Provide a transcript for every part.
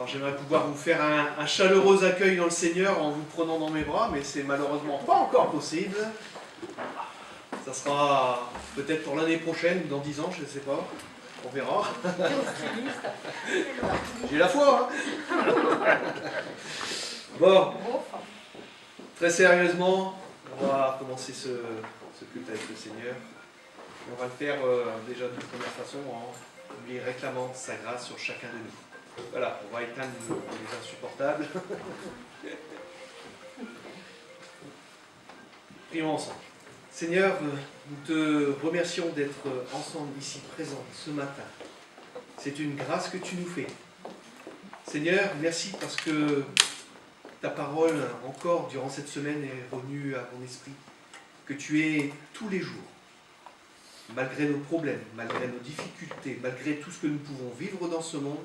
Alors j'aimerais pouvoir vous faire un chaleureux accueil dans le Seigneur en vous prenant dans mes bras, mais c'est malheureusement pas encore possible. Ça sera peut-être pour l'année prochaine ou dans 10 ans, je ne sais pas. On verra. J'ai la foi, hein. Bon, très sérieusement, on va commencer ce culte avec le Seigneur. Et on va le faire déjà d'une première façon en lui réclamant sa grâce sur chacun de nous. Voilà, on va éteindre les insupportables. Prions ensemble. Seigneur, nous te remercions d'être ensemble ici, présents ce matin. C'est une grâce que tu nous fais. Seigneur, merci parce que ta parole, encore durant cette semaine, est revenue à mon esprit. Que tu es tous les jours, malgré nos problèmes, malgré nos difficultés, malgré tout ce que nous pouvons vivre dans ce monde,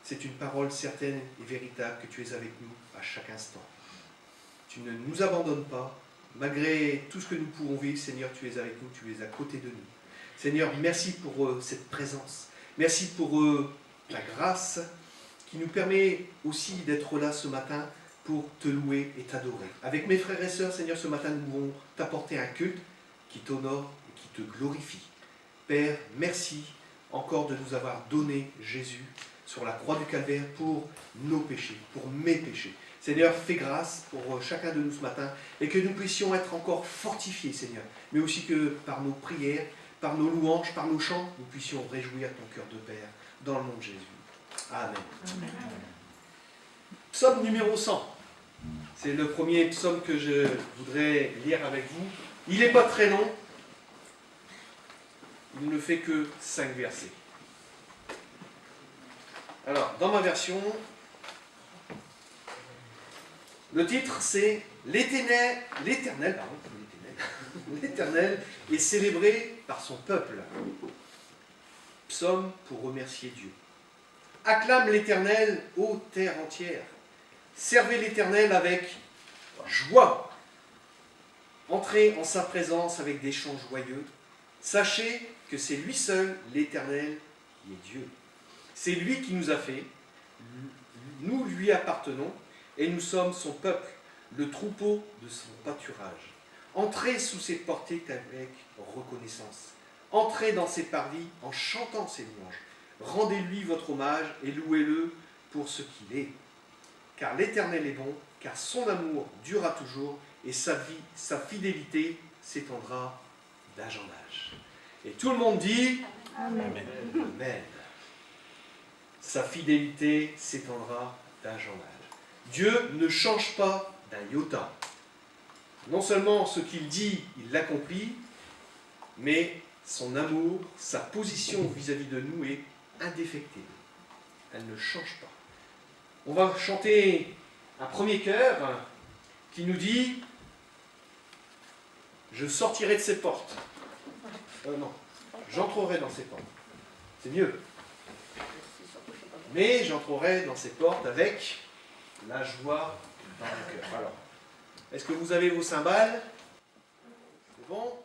c'est une parole certaine et véritable que tu es avec nous à chaque instant. Tu ne nous abandonnes pas. Malgré tout ce que nous pouvons vivre, Seigneur, tu es avec nous, tu es à côté de nous. Seigneur, merci pour cette présence. Merci pour ta grâce qui nous permet aussi d'être là ce matin pour te louer et t'adorer. Avec mes frères et sœurs, Seigneur, ce matin, nous voulons t'apporter un culte qui t'honore et qui te glorifie. Père, merci encore de nous avoir donné Jésus sur la croix du Calvaire pour nos péchés, pour mes péchés. Seigneur, fais grâce pour chacun de nous ce matin et que nous puissions être encore fortifiés, Seigneur, mais aussi que par nos prières, par nos louanges, par nos chants, nous puissions réjouir ton cœur de Père dans le nom de Jésus. Amen. Amen. Psaume numéro 100. C'est le premier psaume que je voudrais lire avec vous. Il n'est pas très long. Il ne fait que 5 versets. Alors, dans ma version, le titre c'est L'Éternel est célébré par son peuple. Psaume pour remercier Dieu. Acclame l'Éternel, ô terre entière. Servez l'Éternel avec joie. Entrez en sa présence avec des chants joyeux. Sachez que c'est lui seul, l'Éternel, qui est Dieu. C'est lui qui nous a fait. Nous lui appartenons et nous sommes son peuple, le troupeau de son pâturage. Entrez sous ses portées avec reconnaissance. Entrez dans ses parvis en chantant ses louanges. Rendez-lui votre hommage et louez-le pour ce qu'il est. Car l'Éternel est bon, car son amour durera toujours et sa fidélité s'étendra d'âge en âge. Et tout le monde dit Amen. Amen. Sa fidélité s'étendra d'âge en âge. Dieu ne change pas d'un iota. Non seulement ce qu'il dit, il l'accomplit, mais son amour, sa position vis-à-vis de nous est indéfectible. Elle ne change pas. On va chanter un premier chœur qui nous dit « Je sortirai de ses portes ». Non, j'entrerai dans ses portes. C'est mieux. Mais j'entrerai dans ses portes avec la joie dans le cœur. Alors, est-ce que vous avez vos cymbales? C'est bon?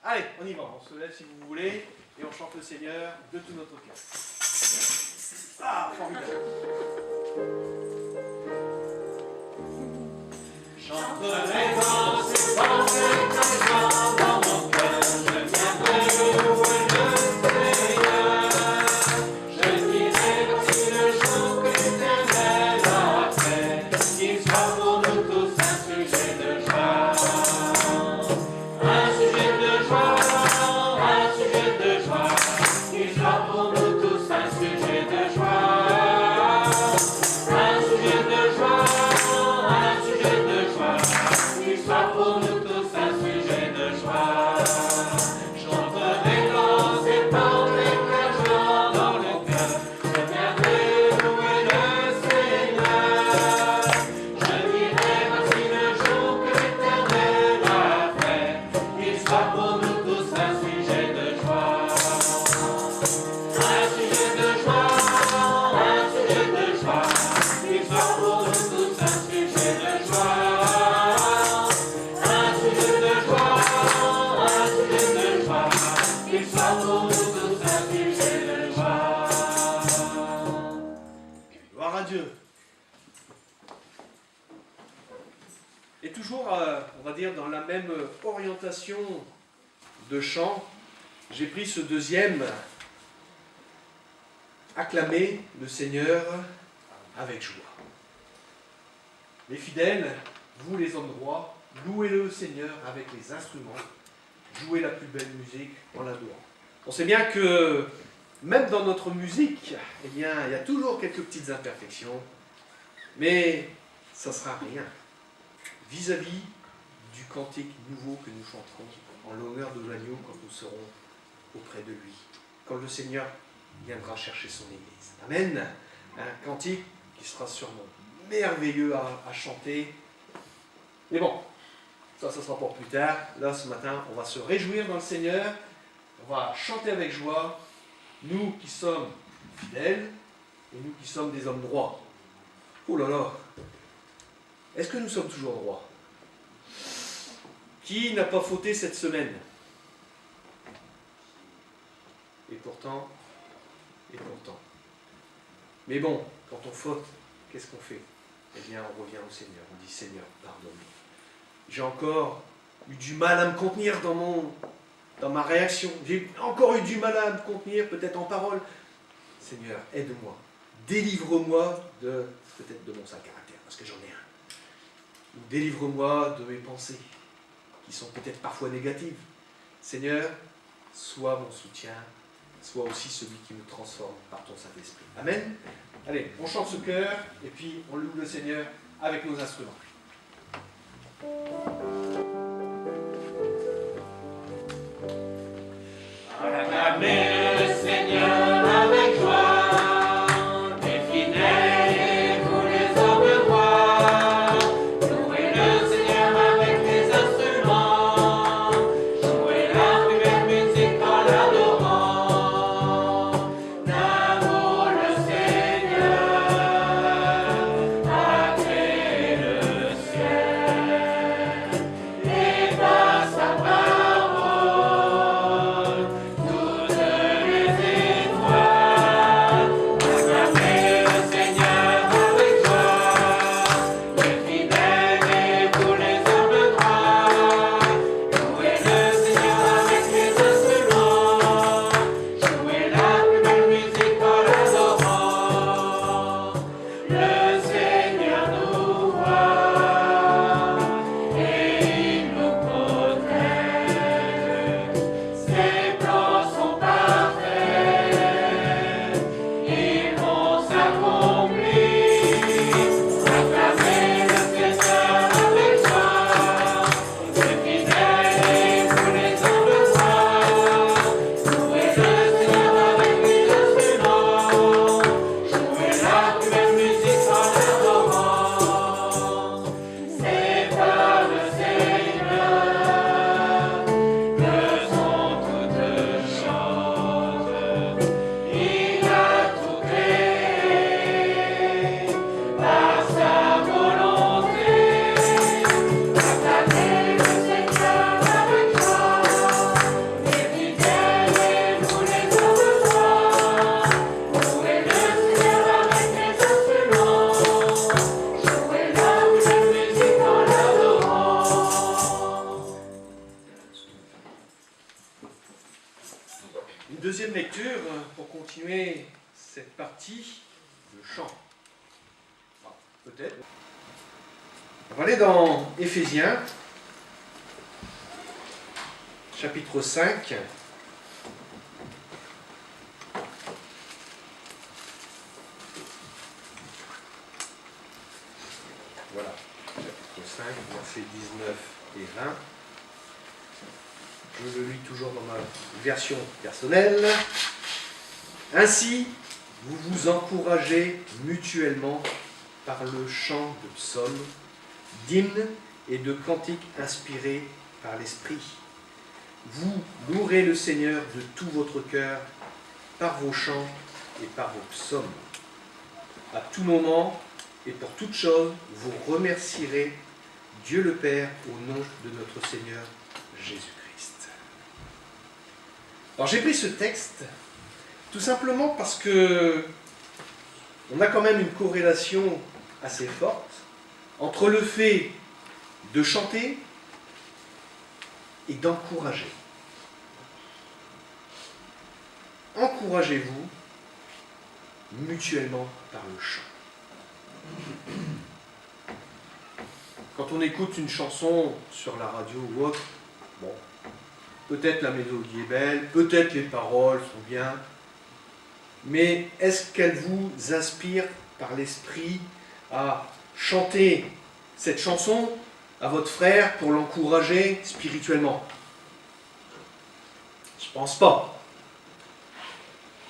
Allez, on y va. On se lève si vous voulez et on chante le Seigneur de tout notre cœur. Ah, formidable. Chanterai dans ses portes avec la joie dans mon cœur. Je viendrai louer le Seigneur. Je dirai voici le jour que l'Éternel a fait. Qu'il soit pour nous tous un sujet de joie. Un sujet de joie, un sujet de joie. Qu'il soit pour nous tous un sujet de joie. Un sujet de joie, un sujet de joie. Qu'il soit pour nous tous un sujet de joie. Chanterai dans ses portes avec la joie dans le cœur. Je viendrai louer le Seigneur. Je dirai voici le jour que l'Éternel a fait. Qu'il soit pour nous tous un sujet de joie. Un sujet de joie, un sujet de joie. Qu'il soit pour nous tous un sujet de joie. Un sujet de joie, un sujet de joie. Qu'il soit pour nous tous un sujet de joie. on va dire, dans la même orientation de chant, j'ai pris ce deuxième, acclamer le Seigneur avec joie. Les fidèles, vous les hommes droits, louez le Seigneur avec les instruments, jouez la plus belle musique en l'adorant. On sait bien que même dans notre musique, eh bien, il y a toujours quelques petites imperfections, mais ça ne sera rien vis-à-vis du cantique nouveau que nous chanterons en l'honneur de l'agneau quand nous serons auprès de lui, quand le Seigneur viendra chercher son Église. Amen. Un cantique qui sera sûrement merveilleux à chanter. Mais bon, ça sera pour plus tard. Là, ce matin, on va se réjouir dans le Seigneur, on va chanter avec joie, nous qui sommes fidèles et nous qui sommes des hommes droits. Oh là là, est-ce que nous sommes toujours droits? Qui n'a pas fauté cette semaine? Et pourtant. Mais bon, quand on faute, qu'est-ce qu'on fait? Eh bien, on revient au Seigneur, on dit Seigneur, pardonne-moi. J'ai encore eu du mal à me contenir dans ma réaction. J'ai encore eu du mal à me contenir, peut-être en parole. Seigneur, aide-moi. Délivre-moi peut-être de mon sale caractère, parce que j'en ai un. Ou délivre-moi de mes pensées, qui sont peut-être parfois négatives. Seigneur, sois mon soutien, sois aussi celui qui me transforme par ton Saint-Esprit. Amen. Allez, on chante ce chœur, et puis on loue le Seigneur avec nos instruments. Acclamez le Seigneur avec joie, les fidèles, vous les hommes droits. Louez le Seigneur avec les instruments, jouez la plus belle musique en l'adorant. D'amour le Seigneur a créé le ciel, et par sa parole Deuxième lecture pour continuer cette partie de chant. Enfin, peut-être. On va aller dans Éphésiens, chapitre 5. Voilà, chapitre 5, versets 19 et 20. Je le lis toujours dans ma version personnelle. Ainsi, vous vous encouragez mutuellement par le chant de psaumes, d'hymnes et de cantiques inspirés par l'Esprit. Vous louerez le Seigneur de tout votre cœur par vos chants et par vos psaumes. À tout moment et pour toute chose, vous remercierez Dieu le Père au nom de notre Seigneur Jésus-Christ. Alors j'ai pris ce texte tout simplement parce que on a quand même une corrélation assez forte entre le fait de chanter et d'encourager. Encouragez-vous mutuellement par le chant. Quand on écoute une chanson sur la radio ou autre, bon, peut-être la mélodie est belle, peut-être les paroles sont bien, mais est-ce qu'elle vous inspire par l'esprit à chanter cette chanson à votre frère pour l'encourager spirituellement? Je ne pense pas.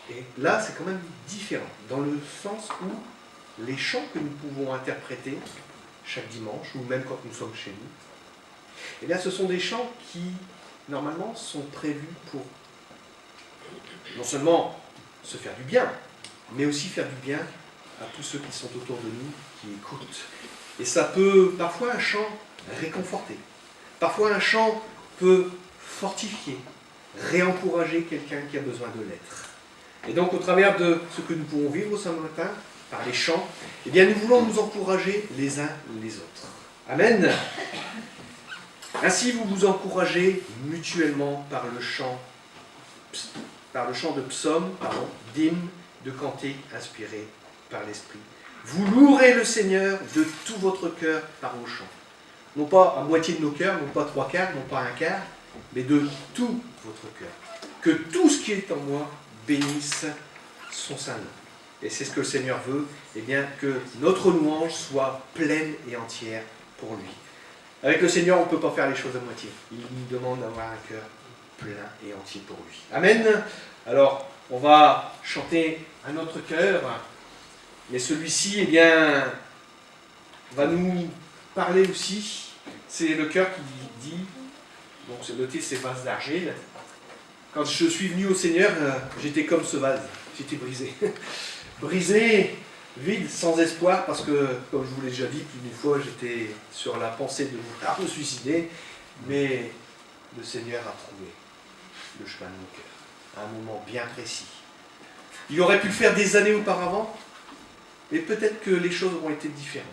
Et là, c'est quand même différent, dans le sens où les chants que nous pouvons interpréter chaque dimanche, ou même quand nous sommes chez nous, eh bien, ce sont des chants qui, normalement, sont prévus pour non seulement se faire du bien, mais aussi faire du bien à tous ceux qui sont autour de nous, qui écoutent. Et ça peut, parfois, un chant réconforter. Parfois, un chant peut fortifier, réencourager quelqu'un qui a besoin de l'être. Et donc, au travers de ce que nous pouvons vivre ce matin, par les chants, eh bien, nous voulons nous encourager les uns les autres. Amen. Ainsi, vous vous encouragez mutuellement par le chant de psaumes, d'hymnes, de cantiques inspirés par l'Esprit. Vous louerez le Seigneur de tout votre cœur par vos chants. Non pas à moitié de nos cœurs, non pas 3/4, non pas 1/4, mais de tout votre cœur. Que tout ce qui est en moi bénisse son saint nom. Et c'est ce que le Seigneur veut, eh bien, que notre louange soit pleine et entière pour lui. Avec le Seigneur, on ne peut pas faire les choses à moitié. Il nous demande d'avoir un cœur plein et entier pour lui. Amen. Alors, on va chanter un autre chœur, mais celui-ci, eh bien, va nous parler aussi. C'est le chœur qui dit, donc le titre c'est Vase d'argile. Quand je suis venu au Seigneur, j'étais comme ce vase, j'étais brisé. Brisé, vide, sans espoir, parce que, comme je vous l'ai déjà dit plus d'une fois, j'étais sur la pensée de vouloir me suicider, mais le Seigneur a trouvé le chemin de mon cœur, à un moment bien précis. Il aurait pu le faire des années auparavant, mais peut-être que les choses auront été différentes.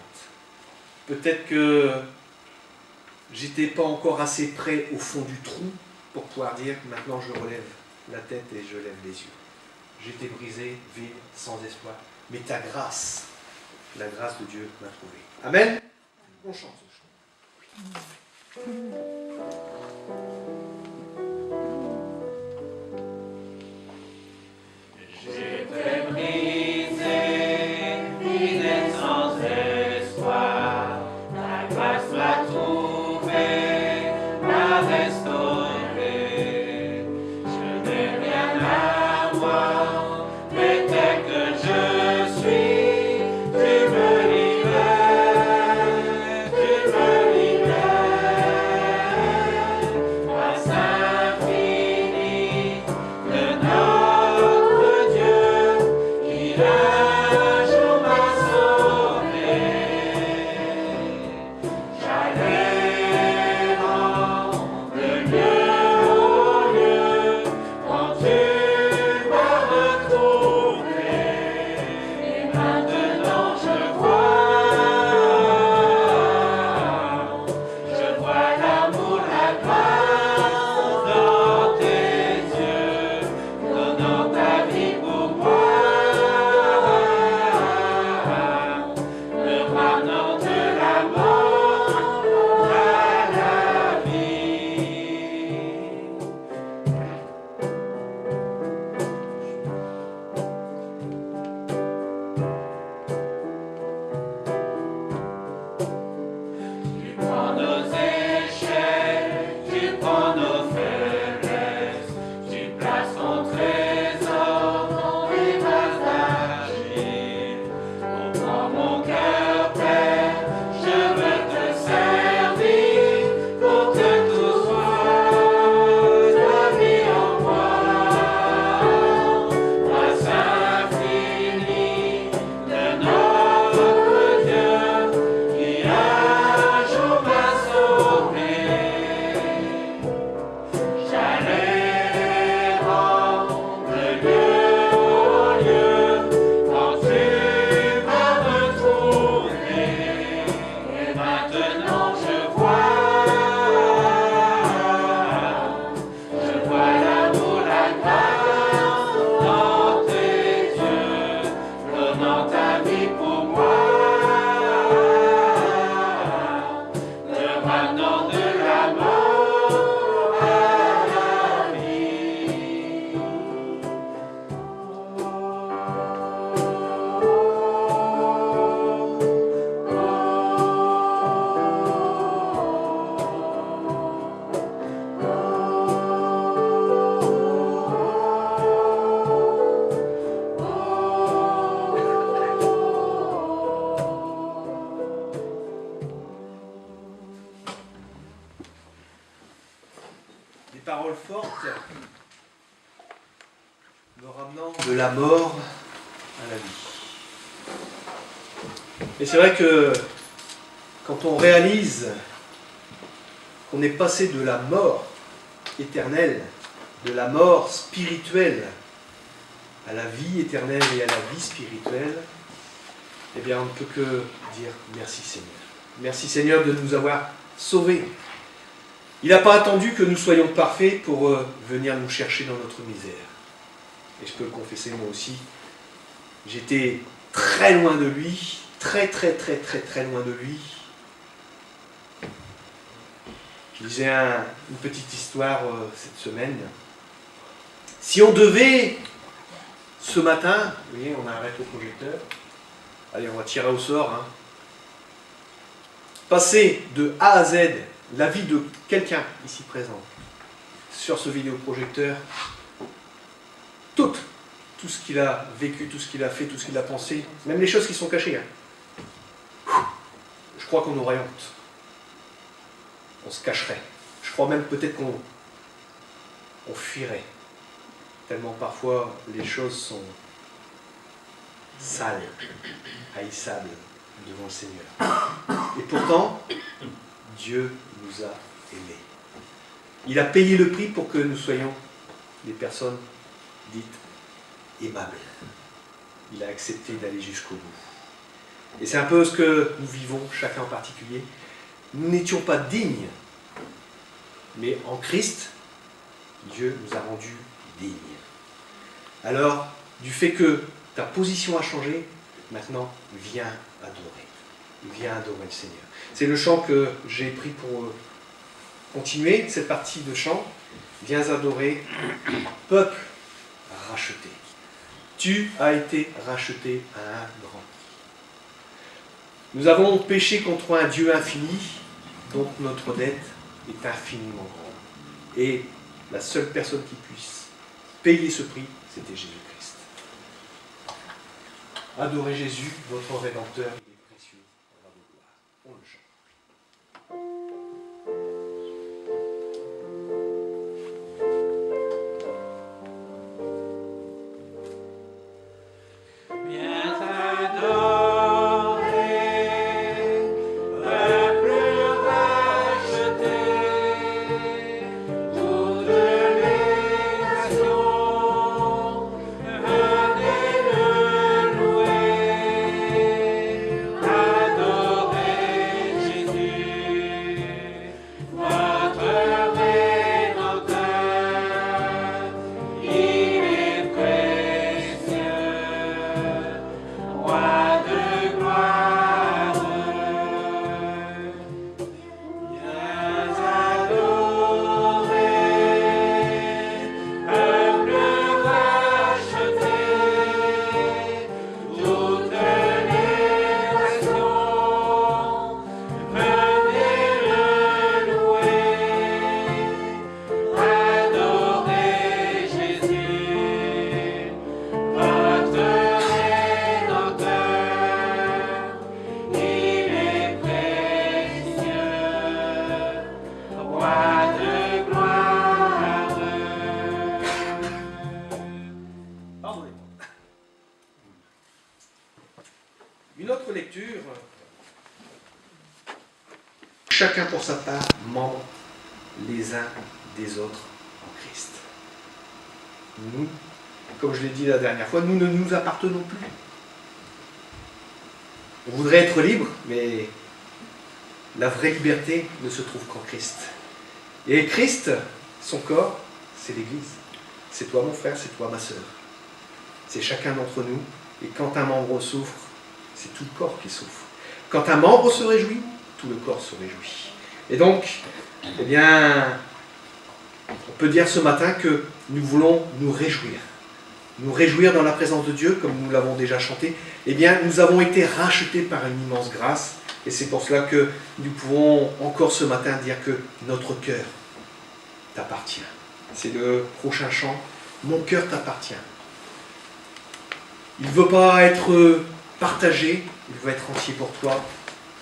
Peut-être que j'étais pas encore assez près au fond du trou pour pouvoir dire que maintenant je relève la tête et je lève les yeux. J'étais brisé, vide, sans espoir. Mais ta grâce, la grâce de Dieu m'a trouvé. Amen. On chante ce chant. J'étais brisé, vide et sans espoir. Ta grâce m'a trouvé, m'a restauré. Je n'ai rien à moi, mais tel que je suis, tu me libères, tu me libères. Grâce infinie de notre Dieu, il un jour m'a sauvé. J'allais de lieu au lieu quand tu m'as retrouvé. Et maintenant je vois l'amour, la grâce dans tes yeux, donnant ta vie pour moi, me ramenant de la mort à la vie. Tu prends nos échecs, tu prends nos faiblesses, tu places ton trésor me ramenant de la mort à la vie. Et c'est vrai que quand on réalise qu'on est passé de la mort éternelle, de la mort spirituelle, à la vie éternelle et à la vie spirituelle, eh bien on ne peut que dire merci Seigneur. Merci Seigneur de nous avoir sauvés. Il n'a pas attendu que nous soyons parfaits pour venir nous chercher dans notre misère. Et je peux le confesser moi aussi, j'étais très loin de lui, très loin de lui. Je lisais une petite histoire cette semaine. Si on devait, ce matin, vous voyez, on arrête le projecteur, allez, on va tirer au sort, hein. Passer de A à Z la vie de quelqu'un ici présent sur ce vidéoprojecteur, tout ce qu'il a vécu, tout ce qu'il a fait, tout ce qu'il a pensé, même les choses qui sont cachées, hein. Je crois qu'on aurait honte. On se cacherait. Je crois même peut-être qu'on fuirait. Tellement parfois les choses sont sales, haïssables devant le Seigneur. Et pourtant, Dieu nous a aimés. Il a payé le prix pour que nous soyons des personnes dites aimables. Il a accepté d'aller jusqu'au bout. Et c'est un peu ce que nous vivons, chacun en particulier. Nous n'étions pas dignes, mais en Christ, Dieu nous a rendus dignes. Alors, du fait que ta position a changé, maintenant, viens adorer. Viens adorer le Seigneur. C'est le chant que j'ai pris pour continuer cette partie de chant. Viens adorer, peuple racheté. Tu as été racheté à un grand prix. Nous avons péché contre un Dieu infini, donc notre dette est infiniment grande. Et la seule personne qui puisse payer ce prix, c'était Jésus-Christ. Adorez Jésus, votre Rédempteur, il est précieux, on va vous gloire. On le chante. Une autre lecture, chacun pour sa part, membres les uns des autres en Christ. Nous, comme je l'ai dit la dernière fois, nous ne nous appartenons plus. On voudrait être libre, mais la vraie liberté ne se trouve qu'en Christ. Et Christ, son corps, c'est l'Église. C'est toi mon frère, c'est toi ma sœur. C'est chacun d'entre nous. Et quand un membre souffre, c'est tout le corps qui souffre. Quand un membre se réjouit, tout le corps se réjouit. Et donc, eh bien, on peut dire ce matin que nous voulons nous réjouir. Nous réjouir dans la présence de Dieu, comme nous l'avons déjà chanté. Eh bien, nous avons été rachetés par une immense grâce. Et c'est pour cela que nous pouvons encore ce matin dire que notre cœur t'appartient. C'est le prochain chant. Mon cœur t'appartient. Il ne veut pas être partagé, il veut être entier pour toi.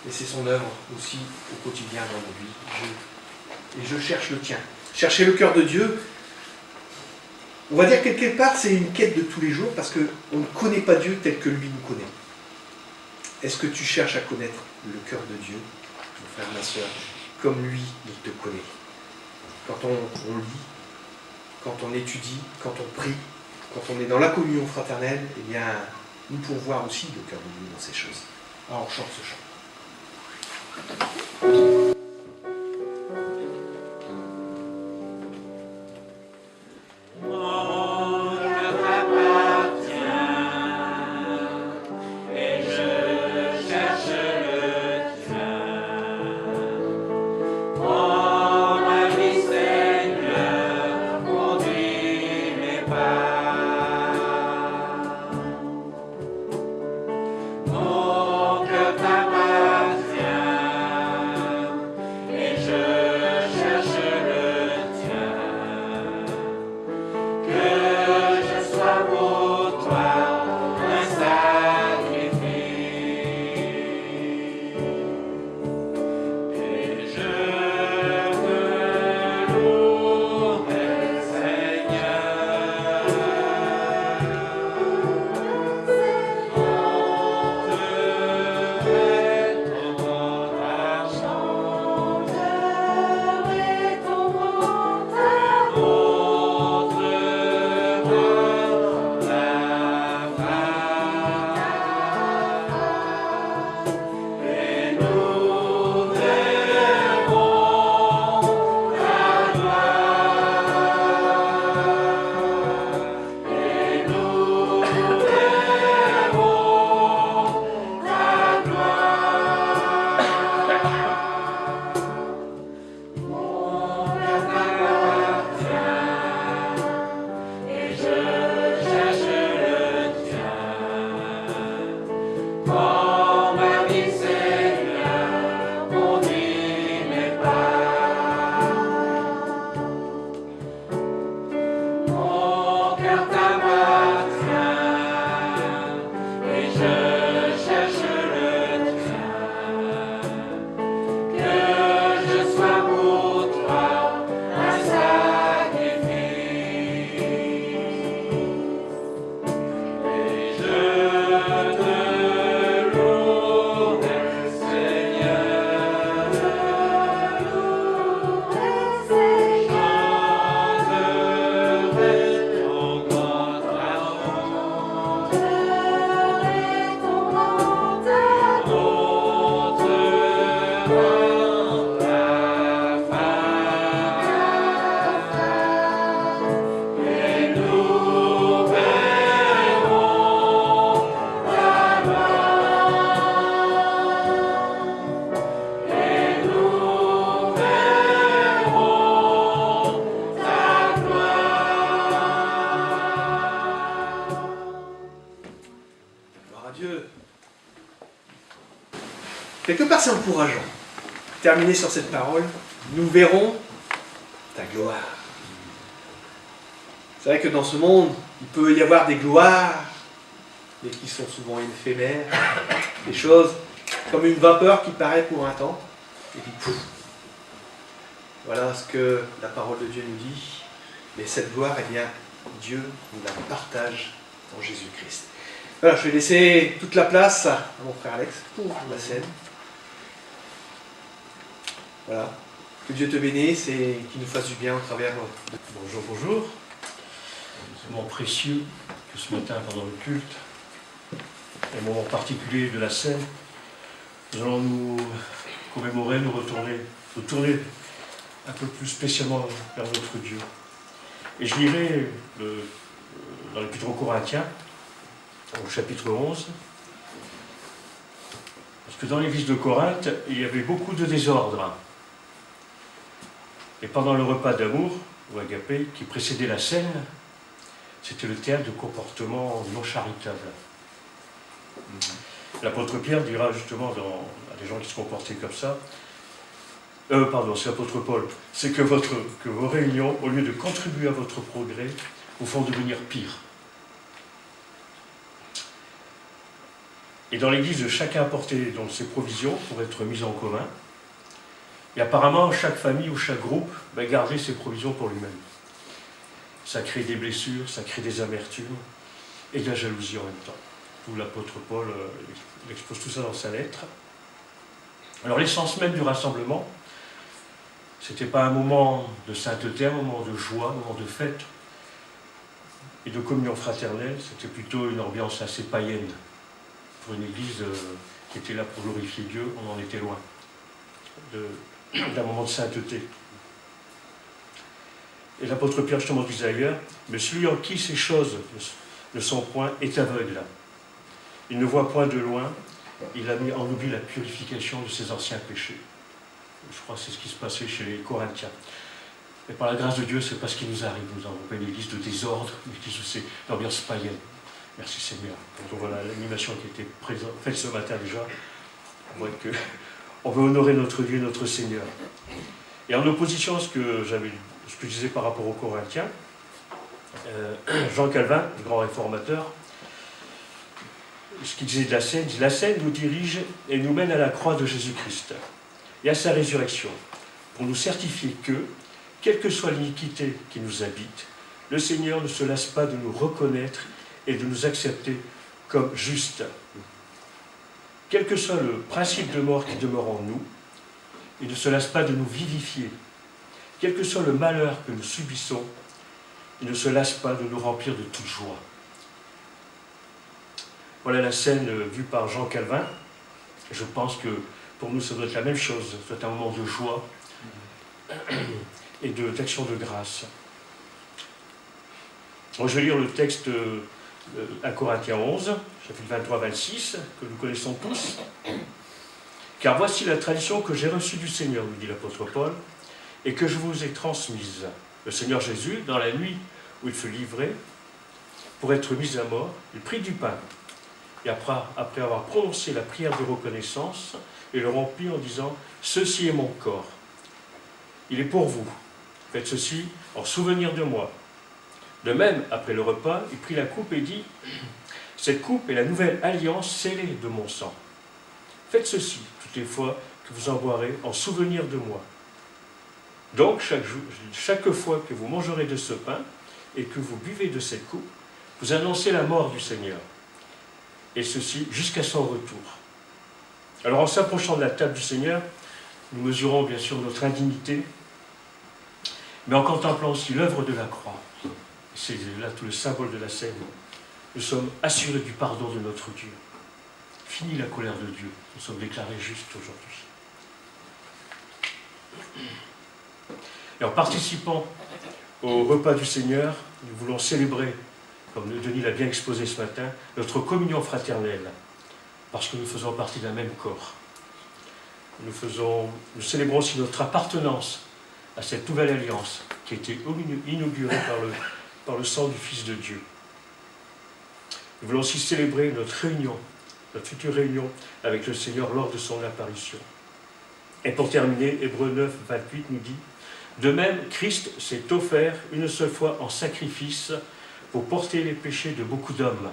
Et c'est son œuvre aussi au quotidien dans nos vies. Et je cherche le tien. Chercher le cœur de Dieu, On va dire quelque part, c'est une quête de tous les jours parce qu'on ne connaît pas Dieu tel que lui nous connaît. Est-ce que tu cherches à connaître le cœur de Dieu, mon frère, ma soeur, comme lui, il te connaît? Quand on lit, quand on étudie, quand on prie, quand on est dans la communion fraternelle, eh bien, nous pouvons voir aussi le cœur de Dieu dans ces choses. Alors on chante ce chant. Quelque part, c'est encourageant. Terminer sur cette parole, nous verrons ta gloire. C'est vrai que dans ce monde, il peut y avoir des gloires, mais qui sont souvent éphémères, des choses comme une vapeur qui paraît pour un temps, et puis pouf. Voilà ce que la parole de Dieu nous dit. Mais cette gloire, eh bien, Dieu nous la partage en Jésus-Christ. Voilà, je vais laisser toute la place à mon frère Alex pour la scène. Voilà. Que Dieu te bénisse et qu'il nous fasse du bien au travers de... Bonjour, bonjour. C'est un moment précieux que ce matin, pendant le culte, un moment particulier de la scène, nous allons nous commémorer, nous tourner un peu plus spécialement vers notre Dieu. Et je lirai dans l'Épître aux Corinthiens, au chapitre 11, parce que dans l'église de Corinthe, il y avait beaucoup de désordre. Et pendant le repas d'amour, ou agapé, qui précédait la scène, c'était le théâtre de comportements non charitables. L'apôtre Pierre dira justement à des gens qui se comportaient comme ça, c'est l'apôtre Paul, c'est que vos réunions, au lieu de contribuer à votre progrès, vous font devenir pire. Et dans l'église, chacun apportait donc ses provisions pour être mises en commun. Et apparemment, chaque famille ou chaque groupe gardait ses provisions pour lui-même. ça crée des blessures, ça crée des amertumes et de la jalousie en même temps. Où l'apôtre Paul expose tout ça dans sa lettre. Alors l'essence même du rassemblement, c'était pas un moment de sainteté, un moment de joie, un moment de fête et de communion fraternelle, c'était plutôt une ambiance assez païenne. Pour une église qui était là pour glorifier Dieu, on en était loin d'un moment de sainteté. Et l'apôtre Pierre justement disait ailleurs, mais celui en qui ces choses ne sont point est aveugle. Il ne voit point de loin, il a mis en oubli la purification de ses anciens péchés. Je crois que c'est ce qui se passait chez les Corinthiens. Et par la grâce de Dieu, c'est pas ce qui nous arrive. Nous avons pas une église de désordre, une église où c'est l'ambiance païenne. Merci Seigneur. Quand on voit l'animation qui a été faite ce matin déjà, on voit qu'on veut honorer notre Dieu, notre Seigneur. Et en opposition à ce que je disais par rapport aux Corinthiens, Jean Calvin, le grand réformateur, ce qu'il disait de la scène, dit, la scène nous dirige et nous mène à la croix de Jésus-Christ et à sa résurrection, pour nous certifier que, quelle que soit l'iniquité qui nous habite, le Seigneur ne se lasse pas de nous reconnaître et de nous accepter comme justes. Quel que soit le principe de mort qui demeure en nous, il ne se lasse pas de nous vivifier. Quel que soit le malheur que nous subissons, il ne se lasse pas de nous remplir de toute joie. Voilà la scène vue par Jean Calvin. Je pense que pour nous, ça doit être la même chose. Ça doit être un moment de joie et d'action de grâce. Moi, je vais lire le texte à Corinthiens 11, chapitre 23-26, que nous connaissons tous. Car voici la tradition que j'ai reçue du Seigneur, nous dit l'apôtre Paul, et que je vous ai transmise. Le Seigneur Jésus, dans la nuit où il fut livré, pour être mis à mort, il prit du pain. Et après avoir prononcé la prière de reconnaissance, il le remplit en disant « Ceci est mon corps. Il est pour vous. Faites ceci en souvenir de moi. » De même, après le repas, il prit la coupe et dit « Cette coupe est la nouvelle alliance scellée de mon sang. Faites ceci toutes les fois que vous en boirez en souvenir de moi. Donc, chaque fois que vous mangerez de ce pain et que vous buvez de cette coupe, vous annoncez la mort du Seigneur. Et ceci jusqu'à son retour. » Alors en s'approchant de la table du Seigneur, nous mesurons bien sûr notre indignité, mais en contemplant aussi l'œuvre de la croix, c'est là tout le symbole de la scène, nous sommes assurés du pardon de notre Dieu. Fini la colère de Dieu, nous sommes déclarés justes aujourd'hui. Et en participant au repas du Seigneur, nous voulons célébrer, comme Denis l'a bien exposé ce matin, notre communion fraternelle, parce que nous faisons partie d'un même corps. Nous célébrons aussi notre appartenance à cette nouvelle alliance qui a été inaugurée par le sang du Fils de Dieu. Nous voulons aussi célébrer notre future réunion avec le Seigneur lors de son apparition. Et pour terminer, Hébreux 9, 28 nous dit « De même, Christ s'est offert une seule fois en sacrifice pour porter les péchés de beaucoup d'hommes.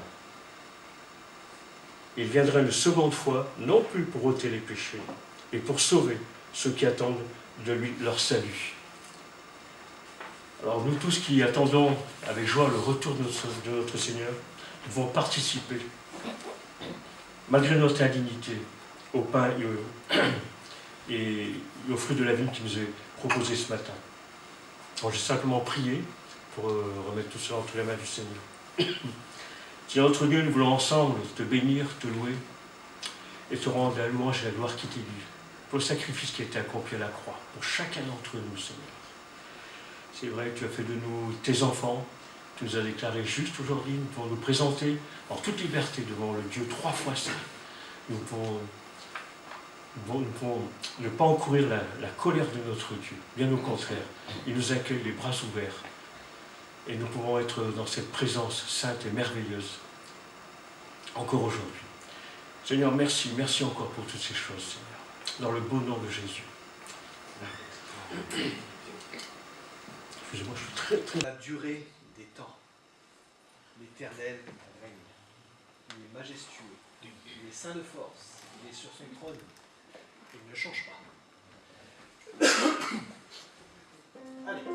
Il viendra une seconde fois, non plus pour ôter les péchés, mais pour sauver ceux qui attendent de lui leur salut. » Alors nous tous qui attendons avec joie le retour de notre Seigneur, nous devons participer, malgré notre indignité, au pain et au fruit de la vigne qui nous est proposé ce matin. Alors j'ai simplement prié pour remettre tout cela entre les mains du Seigneur. Seigneur notre Dieu, nous voulons ensemble te bénir, te louer et te rendre la louange et la gloire qui t'est due pour le sacrifice qui a été accompli à la croix, pour chacun d'entre nous, Seigneur. C'est vrai que tu as fait de nous tes enfants, tu nous as déclarés justes aujourd'hui, nous pouvons nous présenter en toute liberté devant le Dieu 3 fois saint. Nous pouvons ne pas encourir la colère de notre Dieu. Bien au contraire, il nous accueille les bras ouverts. Et nous pouvons être dans cette présence sainte et merveilleuse encore aujourd'hui. Seigneur, merci encore pour toutes ces choses, Seigneur. Dans le beau nom de Jésus. Excusez-moi, je suis très... La durée des temps. L'Éternel règne. Il est majestueux. Il est saint de force. Il est sur son trône. Il ne change pas. Allez.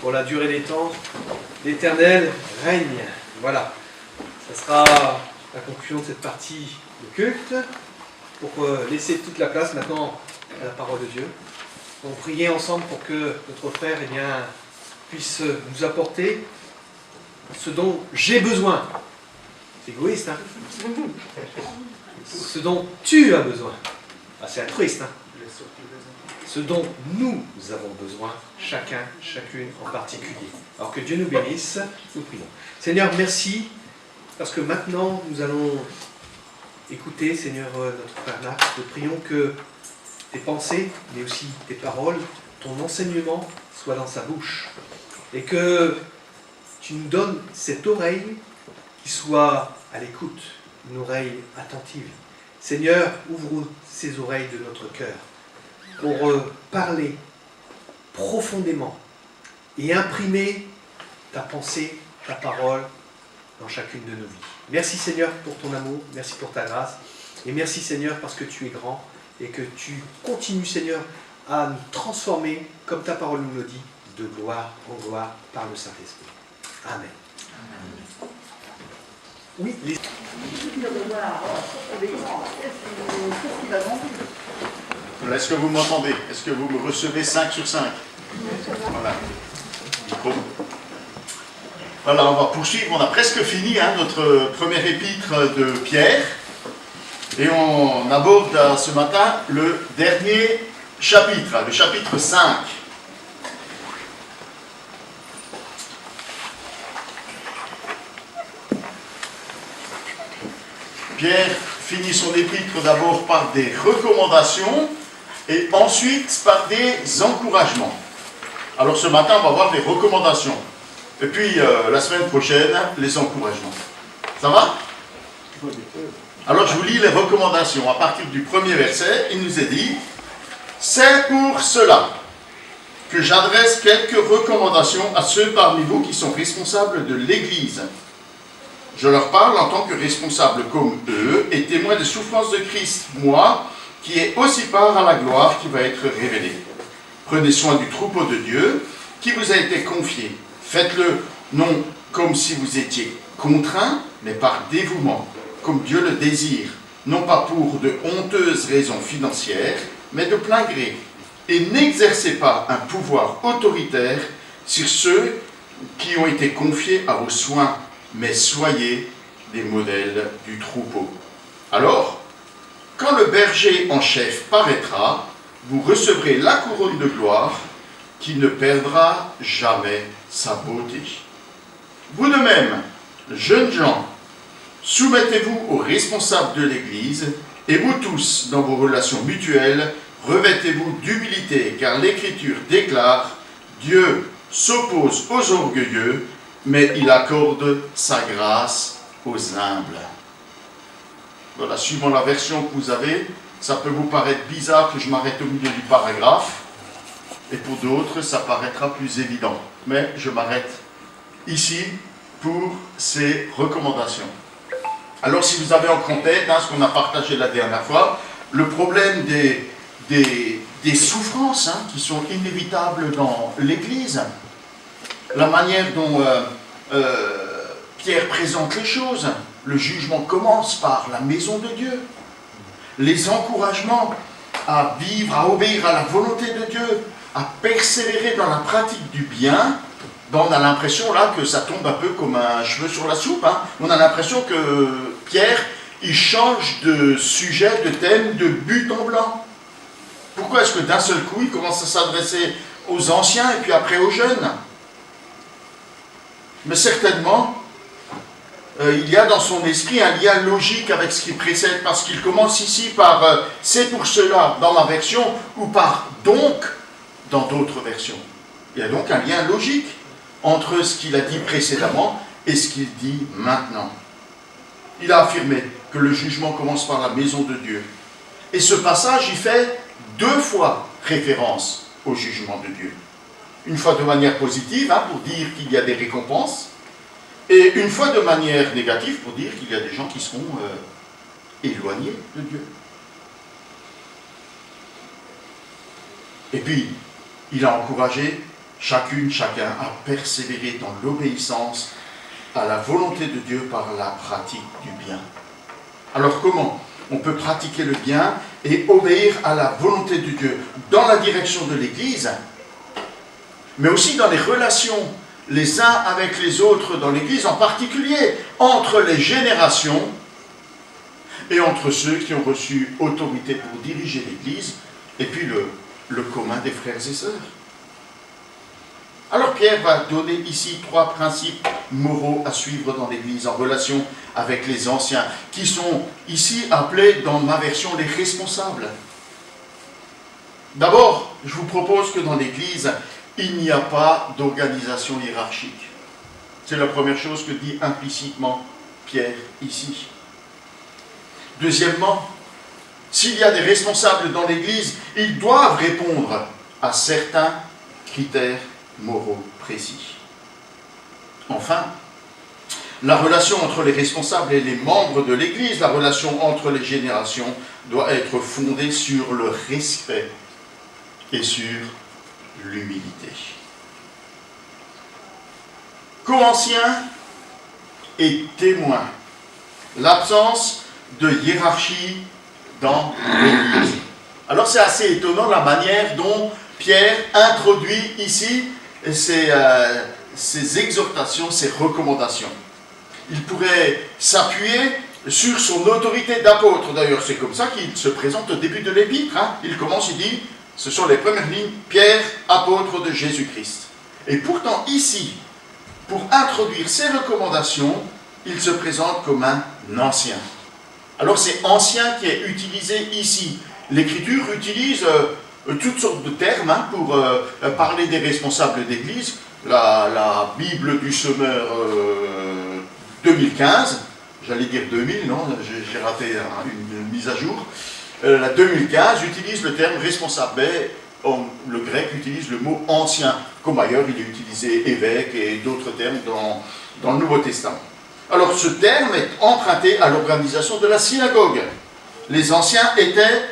pour la durée des temps. L'Éternel règne. Voilà. Ça sera la conclusion de cette partie de culte pour laisser toute la place maintenant à la parole de Dieu. Donc priez ensemble pour que notre frère puisse nous apporter ce dont j'ai besoin. C'est égoïste, hein? Ce dont tu as besoin. Ah, c'est altruiste, hein? Ce dont nous avons besoin, chacun, chacune en particulier. Alors que Dieu nous bénisse, nous prions. Seigneur, merci, parce que maintenant nous allons écouter, Seigneur, notre Frère Max. Nous prions que tes pensées, mais aussi tes paroles, ton enseignement soient dans sa bouche. Et que tu nous donnes cette oreille qui soit à l'écoute, une oreille attentive. Seigneur, ouvre ces oreilles de notre cœur pour parler profondément et imprimer ta pensée, ta parole dans chacune de nos vies. Merci Seigneur pour ton amour, merci pour ta grâce, et merci Seigneur parce que tu es grand et que tu continues Seigneur à nous transformer, comme ta parole nous le dit, de gloire en gloire par le Saint-Esprit. Amen. Oui, les... Est-ce que vous m'entendez? Est-ce que vous me recevez 5 sur 5? Voilà. Micro. Voilà, on va poursuivre. On a presque fini notre premier épître de Pierre. Et on aborde ce matin le dernier chapitre, le chapitre 5. Pierre finit son épître d'abord par des recommandations et ensuite par des encouragements. Alors ce matin, on va voir des recommandations. Et puis la semaine prochaine, les encouragements. Ça va? Alors je vous lis les recommandations. À partir du premier verset, il nous est dit « C'est pour cela que j'adresse quelques recommandations à ceux parmi vous qui sont responsables de l'Église. Je leur parle en tant que responsable comme eux et témoin des souffrances de Christ, moi, qui ai aussi part à la gloire qui va être révélée. Prenez soin du troupeau de Dieu qui vous a été confié. Faites-le non comme si vous étiez contraints, mais par dévouement, comme Dieu le désire, non pas pour de honteuses raisons financières, mais de plein gré. Et n'exercez pas un pouvoir autoritaire sur ceux qui ont été confiés à vos soins, mais soyez des modèles du troupeau. Alors, quand le berger en chef paraîtra, vous recevrez la couronne de gloire qui ne perdra jamais sa beauté. Vous de même, jeunes gens, soumettez-vous aux responsables de l'Église, et vous tous, dans vos relations mutuelles, revêtez-vous d'humilité, car l'Écriture déclare « Dieu s'oppose aux orgueilleux, mais il accorde sa grâce aux humbles. » Voilà, suivant la version que vous avez, ça peut vous paraître bizarre que je m'arrête au milieu du paragraphe, et pour d'autres, ça paraîtra plus évident. Mais je m'arrête ici pour ces recommandations. Alors, si vous avez en tête ce qu'on a partagé la dernière fois, le problème des souffrances qui sont inévitables dans l'Église, la manière dont Pierre présente les choses, le jugement commence par la maison de Dieu, les encouragements à vivre, à obéir à la volonté de Dieu, à persévérer dans la pratique du bien, ben on a l'impression là que ça tombe un peu comme un cheveu sur la soupe. On a l'impression que Pierre, il change de sujet, de thème, de but en blanc. Pourquoi est-ce que d'un seul coup, il commence à s'adresser aux anciens et puis après aux jeunes? Mais certainement, il y a dans son esprit un lien logique avec ce qui précède, parce qu'il commence ici par « c'est pour cela » dans ma version, ou par « donc » dans d'autres versions. Il y a donc un lien logique entre ce qu'il a dit précédemment et ce qu'il dit maintenant. Il a affirmé que le jugement commence par la maison de Dieu. Et ce passage, il fait 2 fois référence au jugement de Dieu. Une fois de manière positive, pour dire qu'il y a des récompenses, et une fois de manière négative, pour dire qu'il y a des gens qui seront éloignés de Dieu. Et puis, il a encouragé chacune, chacun à persévérer dans l'obéissance à la volonté de Dieu par la pratique du bien. Alors comment on peut pratiquer le bien et obéir à la volonté de Dieu dans la direction de l'Église, mais aussi dans les relations les uns avec les autres dans l'Église, en particulier entre les générations et entre ceux qui ont reçu autorité pour diriger l'Église, et puis le commun des frères et sœurs. Alors Pierre va donner ici 3 principes moraux à suivre dans l'Église en relation avec les anciens, qui sont ici appelés dans ma version les responsables. D'abord, je vous propose que dans l'Église, il n'y a pas d'organisation hiérarchique. C'est la première chose que dit implicitement Pierre ici. Deuxièmement, s'il y a des responsables dans l'Église, ils doivent répondre à certains critères moraux précis. Enfin, la relation entre les responsables et les membres de l'Église, la relation entre les générations, doit être fondée sur le respect et sur l'humilité. Co-anciens et témoins. L'absence de hiérarchie dans l'Église. Alors c'est assez étonnant la manière dont Pierre introduit ici ses exhortations, ses recommandations. Il pourrait s'appuyer sur son autorité d'apôtre. D'ailleurs, c'est comme ça qu'il se présente au début de l'épître. Il commence, il dit, ce sont les premières lignes, Pierre, apôtre de Jésus-Christ. Et pourtant, ici, pour introduire ses recommandations, il se présente comme un ancien. Alors, c'est ancien qui est utilisé ici. L'Écriture utilise toutes sortes de termes pour parler des responsables d'Église. La Bible du Semeur 2015, j'allais dire 2000, non, j'ai raté une mise à jour. La 2015 utilise le terme responsable, mais le grec utilise le mot ancien, comme ailleurs il est utilisé évêque et d'autres termes dans le Nouveau Testament. Alors ce terme est emprunté à l'organisation de la synagogue. Les anciens étaient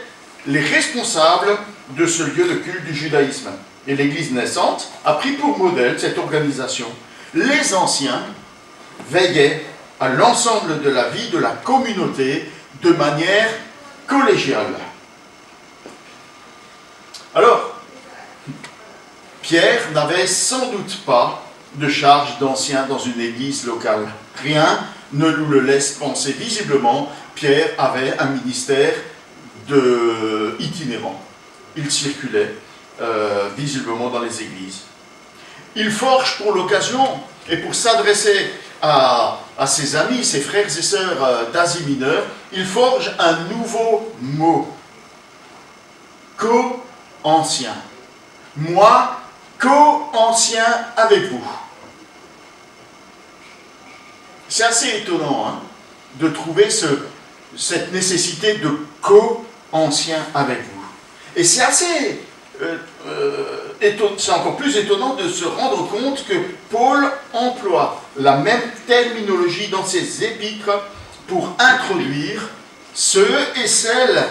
les responsables de ce lieu de culte du judaïsme. Et l'Église naissante a pris pour modèle cette organisation. Les anciens veillaient à l'ensemble de la vie de la communauté de manière collégiale. Alors, Pierre n'avait sans doute pas de charge d'ancien dans une église locale. Rien ne nous le laisse penser. Visiblement, Pierre avait un ministère itinérant. Il circulait visiblement dans les églises. Il forge pour l'occasion et pour s'adresser à ses amis, ses frères et sœurs d'Asie mineure, il forge un nouveau mot. Co-ancien. Moi, co-ancien avec vous. C'est assez étonnant de trouver cette nécessité de co-ancien avec vous. Et c'est assez c'est encore plus étonnant de se rendre compte que Paul emploie la même terminologie dans ses épîtres pour introduire ceux et celles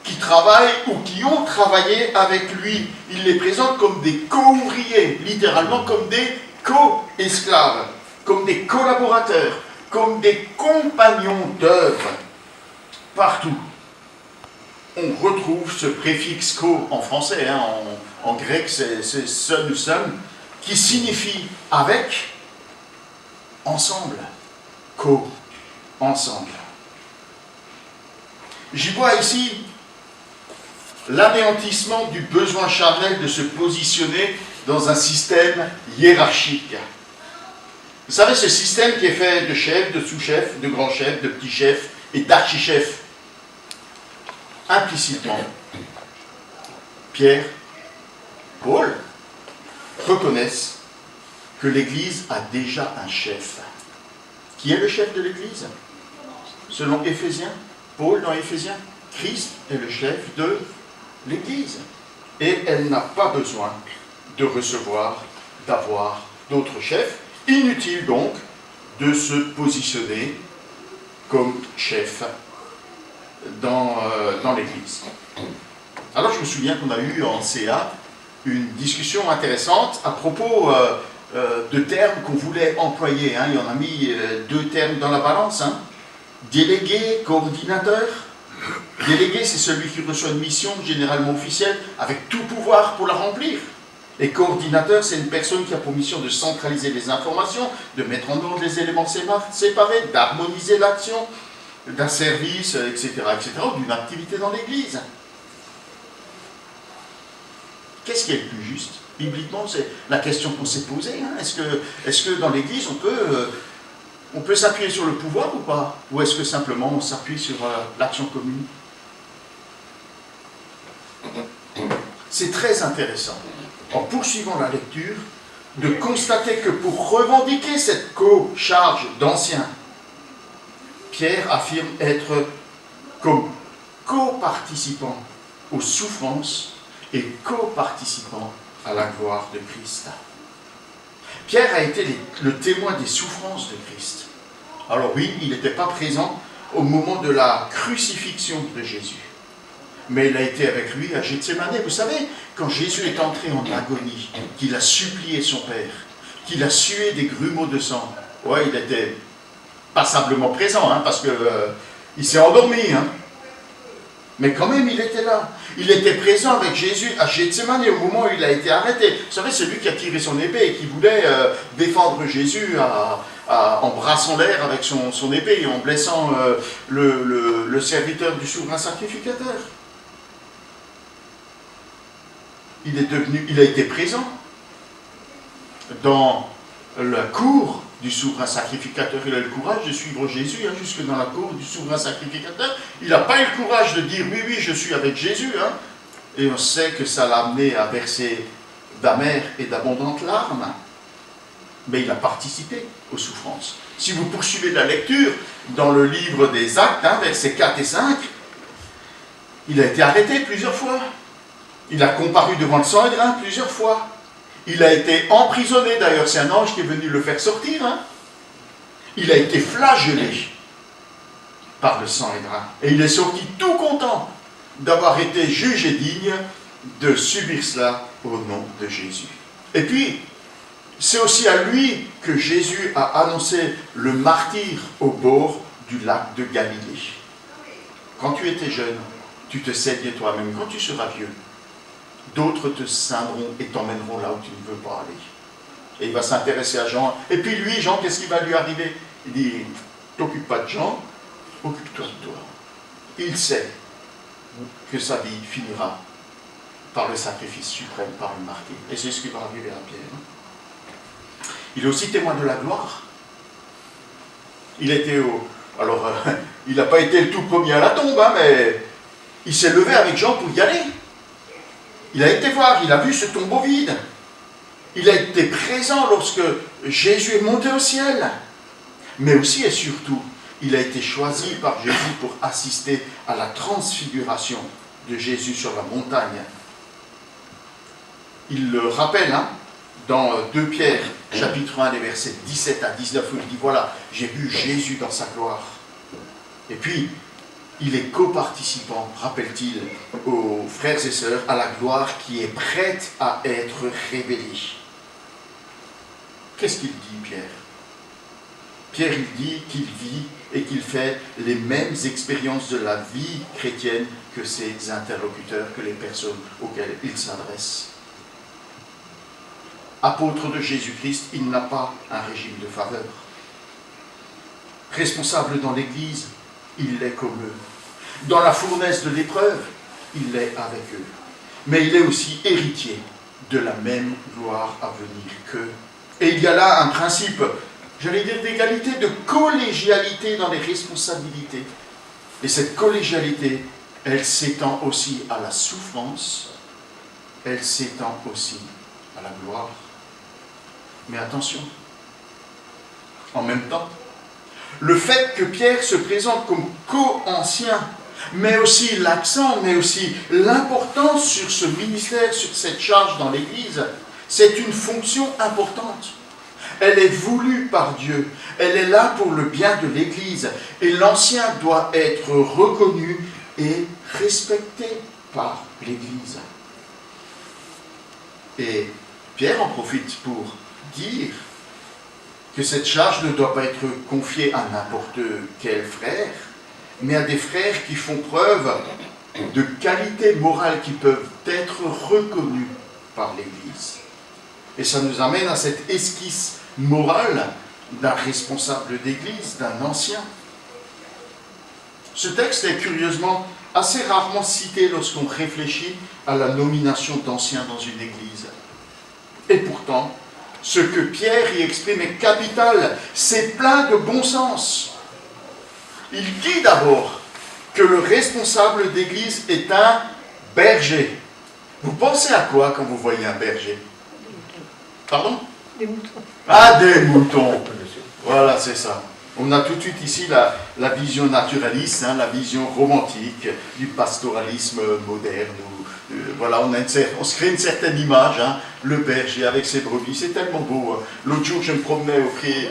qui travaillent ou qui ont travaillé avec lui. Il les présente comme des co-ouvriers, littéralement comme des co-esclaves, comme des collaborateurs, comme des compagnons d'œuvre. Partout, on retrouve ce préfixe co en français, en grec c'est son ou son, qui signifie avec, ensemble, co, ensemble. J'y vois ici l'anéantissement du besoin charnel de se positionner dans un système hiérarchique. Vous savez, ce système qui est fait de chefs, de sous-chefs, de grands chefs, de petits chefs et d'archichefs. Implicitement, Pierre, Paul reconnaissent que l'Église a déjà un chef. Qui est le chef de l'Église? Selon Éphésiens, Paul dans Éphésiens, Christ est le chef de l'Église. Et elle n'a pas besoin de recevoir, d'avoir d'autres chefs. Inutile donc de se positionner comme chef dans l'Église. Alors je me souviens qu'on a eu en CA une discussion intéressante à propos de termes qu'on voulait employer. Hein. Il en a mis 2 termes dans la balance. Hein. Délégué, coordinateur. Délégué, c'est celui qui reçoit une mission généralement officielle avec tout pouvoir pour la remplir. Et coordinateur, c'est une personne qui a pour mission de centraliser les informations, de mettre en ordre les éléments séparés, d'harmoniser l'action d'un service, etc., ou d'une activité dans l'Église. Qu'est-ce qui est le plus juste? Bibliquement, c'est la question qu'on s'est posée. Hein. Est-ce que dans l'Église, on peut s'appuyer sur le pouvoir ou pas? Ou est-ce que simplement on s'appuie sur l'action commune? C'est très intéressant, en poursuivant la lecture, de constater que pour revendiquer cette co-charge d'anciens, Pierre affirme être comme co-participant aux souffrances et co-participant à la gloire de Christ. Pierre a été le témoin des souffrances de Christ. Alors oui, il n'était pas présent au moment de la crucifixion de Jésus. Mais il a été avec lui à Gethsémani. Vous savez, quand Jésus est entré en agonie, qu'il a supplié son Père, qu'il a sué des grumeaux de sang, ouais, il était passablement présent, hein, parce qu'il s'est endormi. Hein. Mais quand même, il était là. Il était présent avec Jésus à Gethsémani au moment où il a été arrêté. Vous savez, c'est lui qui a tiré son épée et qui voulait défendre Jésus en brassant l'air avec son épée et en blessant le serviteur du souverain sacrificateur. Il a été présent dans la cour du souverain sacrificateur. Il a eu le courage de suivre Jésus hein, jusque dans la cour du souverain sacrificateur. Il n'a pas eu le courage de dire oui, je suis avec Jésus. Hein. Et on sait que ça l'a amené à verser d'amères et d'abondantes larmes. Mais il a participé aux souffrances. Si vous poursuivez la lecture dans le livre des Actes, hein, versets 4 et 5, il a été arrêté plusieurs fois. Il a comparu devant le Sanhédrin plusieurs fois. Il a été emprisonné, d'ailleurs c'est un ange qui est venu le faire sortir. Hein. Il a été flagellé par le Sanhédrin. Et il est sorti tout content d'avoir été jugé digne de subir cela au nom de Jésus. Et puis, c'est aussi à lui que Jésus a annoncé le martyre au bord du lac de Galilée. Quand tu étais jeune, tu te saignais toi-même. Quand tu seras vieux, d'autres te ceindront et t'emmèneront là où tu ne veux pas aller. Et il va s'intéresser à Jean. Et puis lui, Jean, qu'est-ce qui va lui arriver? Il dit, t'occupe pas de Jean, occupe-toi de toi. Il sait que sa vie finira par le sacrifice suprême, par le martyr. Et c'est ce qui va arriver à Pierre. Il est aussi témoin de la gloire. Il était Alors, il n'a pas été le tout premier à la tombe, hein, mais il s'est levé avec Jean pour y aller. Il a été voir, il a vu ce tombeau vide. Il a été présent lorsque Jésus est monté au ciel. Mais aussi et surtout, il a été choisi par Jésus pour assister à la transfiguration de Jésus sur la montagne. Il le rappelle, hein, dans 2 Pierre, chapitre 1, les versets 17 à 19, où il dit, voilà, j'ai vu Jésus dans sa gloire. Et puis, il est coparticipant, rappelle-t-il, aux frères et sœurs, à la gloire qui est prête à être révélée. Qu'est-ce qu'il dit, Pierre? Pierre, il dit qu'il vit et qu'il fait les mêmes expériences de la vie chrétienne que ses interlocuteurs, que les personnes auxquelles il s'adresse. Apôtre de Jésus-Christ, il n'a pas un régime de faveur. Responsable dans l'Église, il l'est comme eux. Dans la fournaise de l'épreuve, il l'est avec eux. Mais il est aussi héritier de la même gloire à venir qu'eux. Et il y a là un principe, j'allais dire d'égalité, de collégialité dans les responsabilités. Et cette collégialité, elle s'étend aussi à la souffrance, elle s'étend aussi à la gloire. Mais attention, en même temps, le fait que Pierre se présente comme co-ancien, mais aussi l'accent, mais aussi l'importance sur ce ministère, sur cette charge dans l'Église, c'est une fonction importante. Elle est voulue par Dieu, elle est là pour le bien de l'Église, et l'ancien doit être reconnu et respecté par l'Église. Et Pierre en profite pour dire que cette charge ne doit pas être confiée à n'importe quel frère, mais à des frères qui font preuve de qualités morales qui peuvent être reconnues par l'Église. Et ça nous amène à cette esquisse morale d'un responsable d'Église, d'un ancien. Ce texte est curieusement assez rarement cité lorsqu'on réfléchit à la nomination d'anciens dans une Église. Et pourtant, ce que Pierre y exprime est capital, c'est plein de bon sens. Il dit d'abord que le responsable d'église est un berger. Vous pensez à quoi quand vous voyez un berger? Pardon? Des moutons. Ah, des moutons. Voilà, c'est ça. On a tout de suite ici la vision naturaliste, la vision romantique du pastoralisme moderne. Voilà, on se crée une certaine image, le berger avec ses brebis, c'est tellement beau. L'autre jour, je me promenais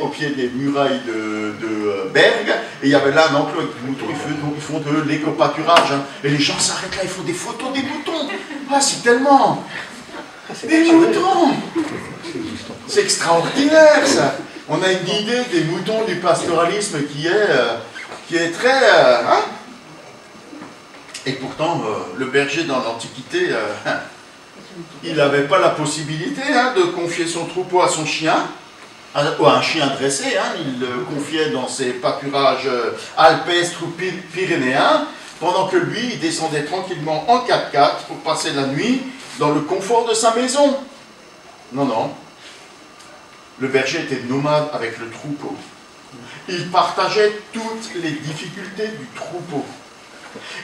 au pied des murailles de Bergue, et il y avait là un enclos avec des moutons, ils font de l'éco-pâturage, et les gens s'arrêtent là, ils font des photos des moutons. Ah, c'est tellement... Des moutons! C'est extraordinaire, ça! On a une idée des moutons du pastoralisme qui est très... Et pourtant, le berger dans l'Antiquité, il n'avait pas la possibilité de confier son troupeau à son chien, ou à un chien dressé. Il le confiait dans ses pâturages alpestres ou pyrénéens, pendant que lui, il descendait tranquillement en 4x4 pour passer la nuit dans le confort de sa maison. Non, non. Le berger était nomade avec le troupeau. Il partageait toutes les difficultés du troupeau.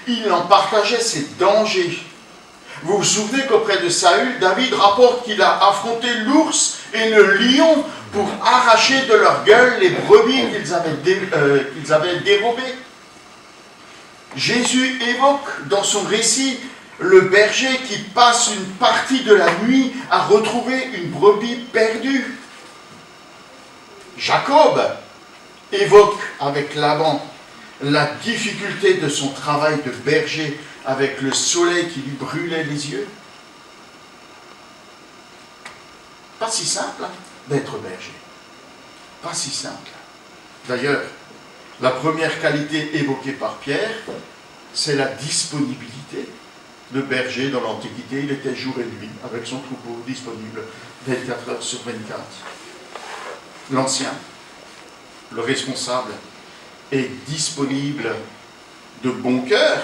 Il en partageait ses dangers. Vous vous souvenez qu'auprès de Saül, David rapporte qu'il a affronté l'ours et le lion pour arracher de leur gueule les brebis qu'ils avaient dérobées. Jésus évoque dans son récit le berger qui passe une partie de la nuit à retrouver une brebis perdue. Jacob évoque avec Laban la difficulté de son travail de berger avec le soleil qui lui brûlait les yeux. Pas si simple d'être berger. Pas si simple. D'ailleurs, la première qualité évoquée par Pierre, c'est la disponibilité. Le berger dans l'Antiquité, il était jour et nuit avec son troupeau disponible 24 heures sur 24. L'ancien, le responsable, est disponible de bon cœur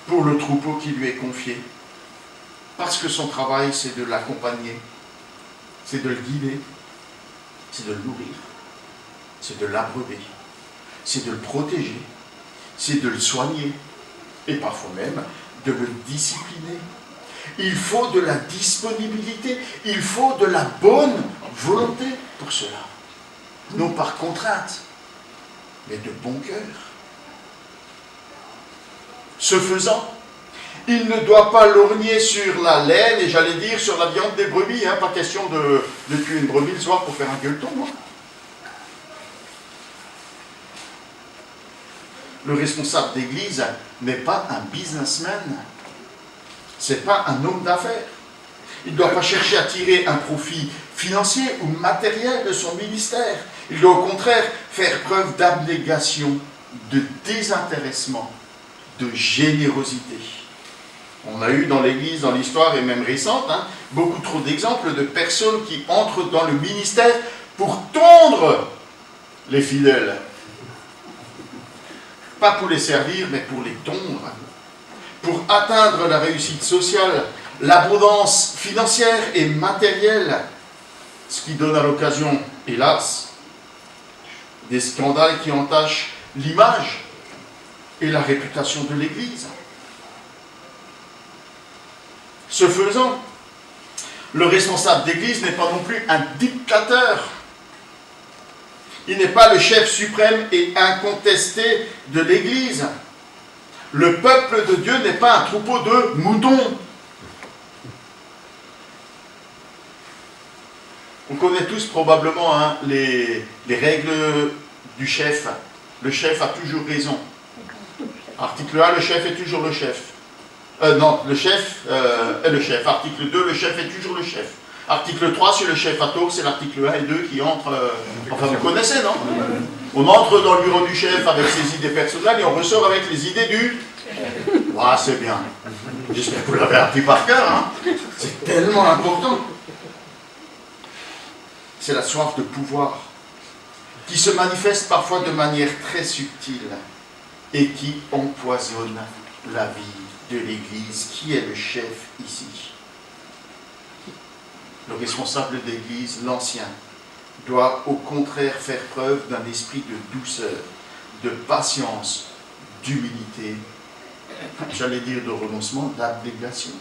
pour le troupeau qui lui est confié. Parce que son travail, c'est de l'accompagner, c'est de le guider, c'est de le nourrir, c'est de l'abreuver, c'est de le protéger, c'est de le soigner, et parfois même de le discipliner. Il faut de la disponibilité, il faut de la bonne volonté pour cela. Non par contrainte, mais de bon cœur. Ce faisant, il ne doit pas lorgner sur la laine, et j'allais dire sur la viande des brebis, pas question de tuer une brebis le soir pour faire un gueuleton. Le responsable d'église n'est pas un businessman, c'est pas un homme d'affaires. Il ne doit pas chercher à tirer un profit financier ou matériel de son ministère. Il doit au contraire faire preuve d'abnégation, de désintéressement, de générosité. On a eu dans l'Église, dans l'histoire et même récente, beaucoup trop d'exemples de personnes qui entrent dans le ministère pour tondre les fidèles. Pas pour les servir, mais pour les tondre. Pour atteindre la réussite sociale, l'abondance financière et matérielle, ce qui donne à l'occasion, hélas, des scandales qui entachent l'image et la réputation de l'Église. Ce faisant, le responsable d'Église n'est pas non plus un dictateur. Il n'est pas le chef suprême et incontesté de l'Église. Le peuple de Dieu n'est pas un troupeau de moutons. On connaît tous probablement les règles du chef. Le chef a toujours raison. Article 1, le chef est toujours le chef. Non, le chef est le chef. Article 2, le chef est toujours le chef. Article 3 sur le chef à tour, c'est l'article 1 et 2 qui entrent... enfin, vous connaissez, non? On entre dans le bureau du chef avec ses idées personnelles et on ressort avec les idées du... Ah, c'est bien. J'espère que vous l'avez appris par cœur, hein. C'est tellement important. C'est la soif de pouvoir qui se manifeste parfois de manière très subtile et qui empoisonne la vie de l'Église. Qui est le chef ici? Le responsable d'Église, l'ancien, doit au contraire faire preuve d'un esprit de douceur, de patience, d'humilité, j'allais dire de renoncement, d'abnégation.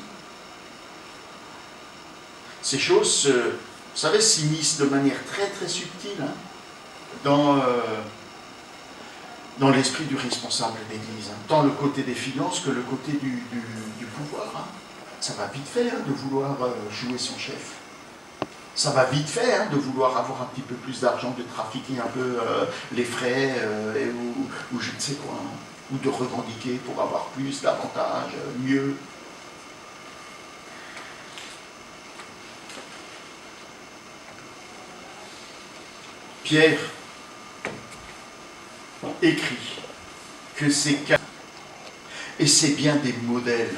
Ces choses, vous savez, s'immiscent de manière très très subtile dans l'esprit du responsable d'Église, tant le côté des finances que le côté du pouvoir. Ça va vite fait de vouloir jouer son chef. Ça va vite fait de vouloir avoir un petit peu plus d'argent, de trafiquer un peu les frais ou je ne sais quoi, ou de revendiquer pour avoir plus, davantage, mieux. Pierre écrit que ces cas, et c'est bien des modèles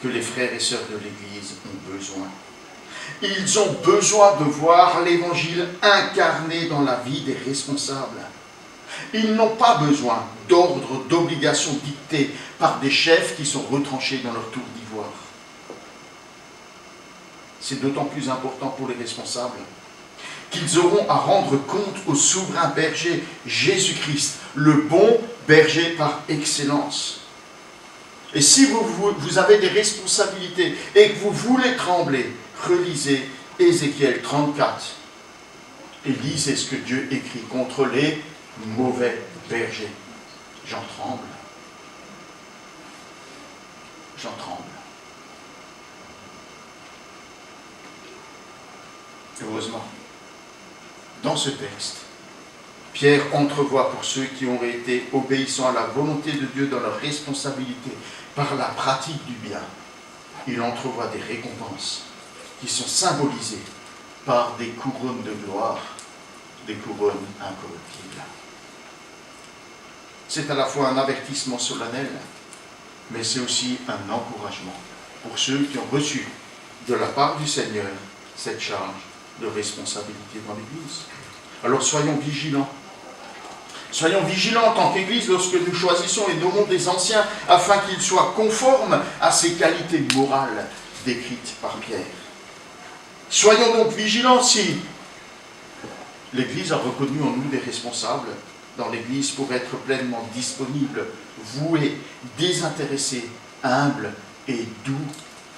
que les frères et sœurs de l'Église ont besoin. Ils ont besoin de voir l'Évangile incarné dans la vie des responsables. Ils n'ont pas besoin d'ordres, d'obligations dictées par des chefs qui sont retranchés dans leur tour d'ivoire. C'est d'autant plus important pour les responsables qu'ils auront à rendre compte au souverain berger Jésus-Christ, le bon berger par excellence. Et si vous avez des responsabilités et que vous voulez trembler, relisez Ézéchiel 34 et lisez ce que Dieu écrit contre les mauvais bergers. J'en tremble. J'en tremble. Heureusement, dans ce texte, Pierre entrevoit pour ceux qui auraient été obéissants à la volonté de Dieu dans leur responsabilité par la pratique du bien, il entrevoit des récompenses qui sont symbolisées par des couronnes de gloire, des couronnes incorruptibles. C'est à la fois un avertissement solennel, mais c'est aussi un encouragement pour ceux qui ont reçu de la part du Seigneur cette charge de responsabilité dans l'Église. Alors soyons vigilants. Soyons vigilants en tant qu'Église lorsque nous choisissons et nommons des anciens afin qu'ils soient conformes à ces qualités morales décrites par Pierre. Soyons donc vigilants si l'Église a reconnu en nous des responsables dans l'Église pour être pleinement disponibles, voués, désintéressés, humbles et doux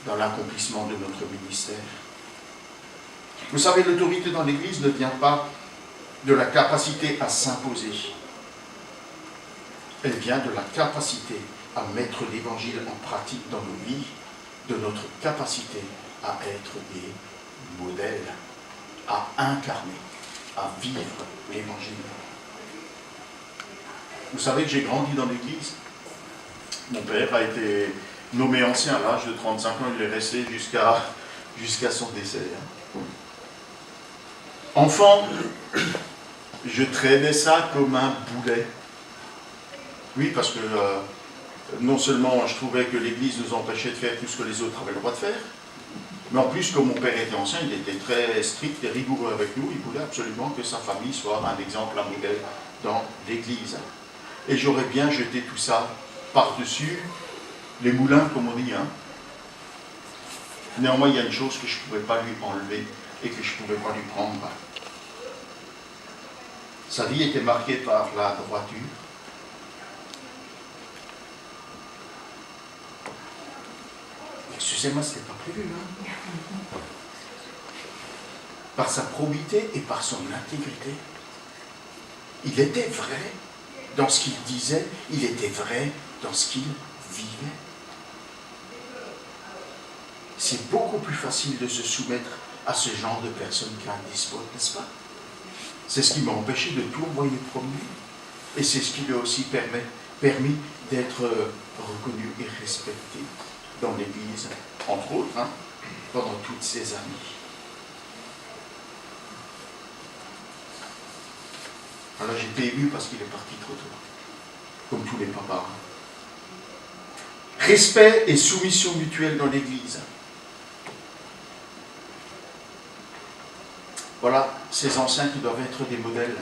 dans l'accomplissement de notre ministère. Vous savez, l'autorité dans l'Église ne vient pas de la capacité à s'imposer. Elle vient de la capacité à mettre l'Évangile en pratique dans nos vies, de notre capacité à être des modèles, à incarner, à vivre l'Évangile. Vous savez que j'ai grandi dans l'Église. Mon père a été nommé ancien à l'âge de 35 ans, il est resté jusqu'à son décès. Enfant, je traînais ça comme un boulet. Oui, parce que non seulement je trouvais que l'Église nous empêchait de faire tout ce que les autres avaient le droit de faire, mais en plus, comme mon père était ancien, il était très strict et rigoureux avec nous. Il voulait absolument que sa famille soit un exemple, un modèle dans l'Église. Et j'aurais bien jeté tout ça par-dessus les moulins, comme on dit. Néanmoins, il y a une chose que je ne pouvais pas lui enlever et que je ne pouvais pas lui prendre. Sa vie était marquée par la droiture. Excusez-moi, ce n'était pas prévu. Par sa probité et par son intégrité. Il était vrai dans ce qu'il disait, il était vrai dans ce qu'il vivait. C'est beaucoup plus facile de se soumettre à ce genre de personne qu'à un despote, n'est-ce pas? C'est ce qui m'a empêché de tout envoyer promener. Et c'est ce qui lui a aussi permis d'être reconnu et respecté dans l'Église, entre autres, pendant toutes ces années. Alors j'étais ému parce qu'il est parti trop tôt, comme tous les papas. Respect et soumission mutuelle dans l'Église. Voilà ces anciens qui doivent être des modèles.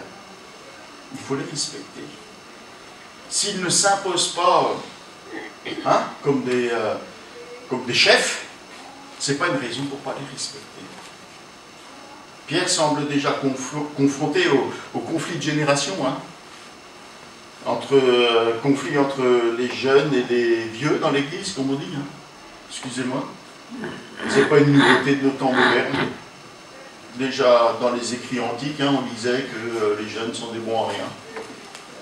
Il faut les respecter. S'ils ne s'imposent pas comme des chefs, ce n'est pas une raison pour ne pas les respecter. Pierre semble déjà confronté au conflit de génération, conflit entre les jeunes et les vieux dans l'Église, comme on dit. Excusez-moi. Ce n'est pas une nouveauté de nos temps modernes. Déjà dans les écrits antiques, on disait que les jeunes sont des bons à rien,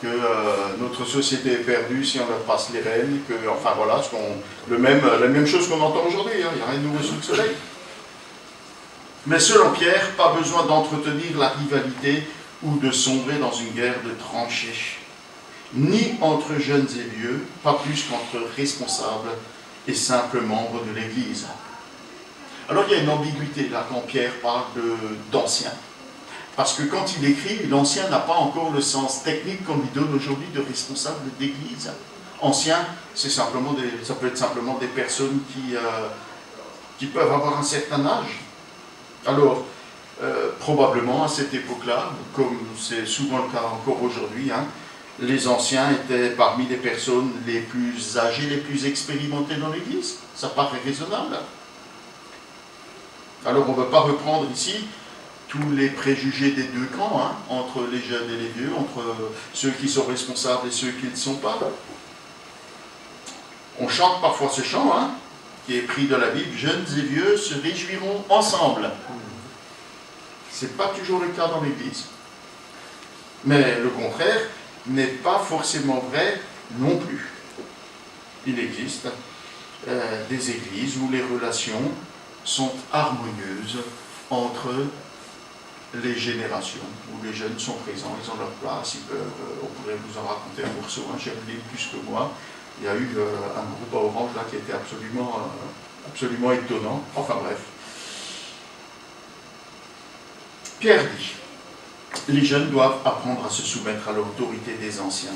que notre société est perdue si on leur passe les rênes, que, enfin voilà, la même chose qu'on entend aujourd'hui, il n'y a rien de nouveau sous le soleil. Mais selon Pierre, pas besoin d'entretenir la rivalité ou de sombrer dans une guerre de tranchées, ni entre jeunes et vieux, pas plus qu'entre responsables et simples membres de l'Église. Alors il y a une ambiguïté là quand Pierre parle d'ancien. Parce que quand il écrit, l'ancien n'a pas encore le sens technique qu'on lui donne aujourd'hui de responsable d'église. Ancien, ça peut être simplement des personnes qui peuvent avoir un certain âge. Alors, probablement à cette époque-là, comme c'est souvent le cas encore aujourd'hui, les anciens étaient parmi les personnes les plus âgées, les plus expérimentées dans l'église. Ça paraît raisonnable. Alors on ne va pas reprendre ici tous les préjugés des deux camps, entre les jeunes et les vieux, entre ceux qui sont responsables et ceux qui ne le sont pas. On chante parfois ce chant, qui est pris de la Bible, « Jeunes et vieux se réjouiront ensemble ». Ce n'est pas toujours le cas dans l'Église. Mais le contraire n'est pas forcément vrai non plus. Il existe des églises où les relations sont harmonieuses entre les générations, où les jeunes sont présents, ils ont leur place, on pourrait vous en raconter un morceau, j'aime lire plus que moi. Il y a eu un groupe à Orange là qui était absolument étonnant. Enfin bref. Pierre dit, les jeunes doivent apprendre à se soumettre à l'autorité des anciens.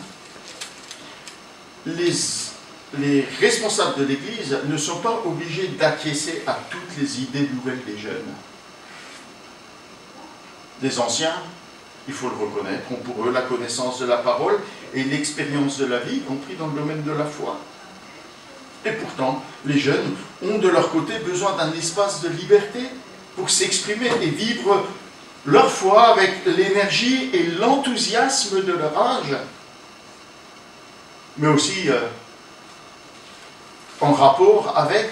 Les responsables de l'Église ne sont pas obligés d'acquiescer à toutes les idées nouvelles des jeunes. Les anciens, il faut le reconnaître, ont pour eux la connaissance de la parole et l'expérience de la vie, y compris dans le domaine de la foi. Et pourtant, les jeunes ont de leur côté besoin d'un espace de liberté pour s'exprimer et vivre leur foi avec l'énergie et l'enthousiasme de leur âge, mais aussi en rapport avec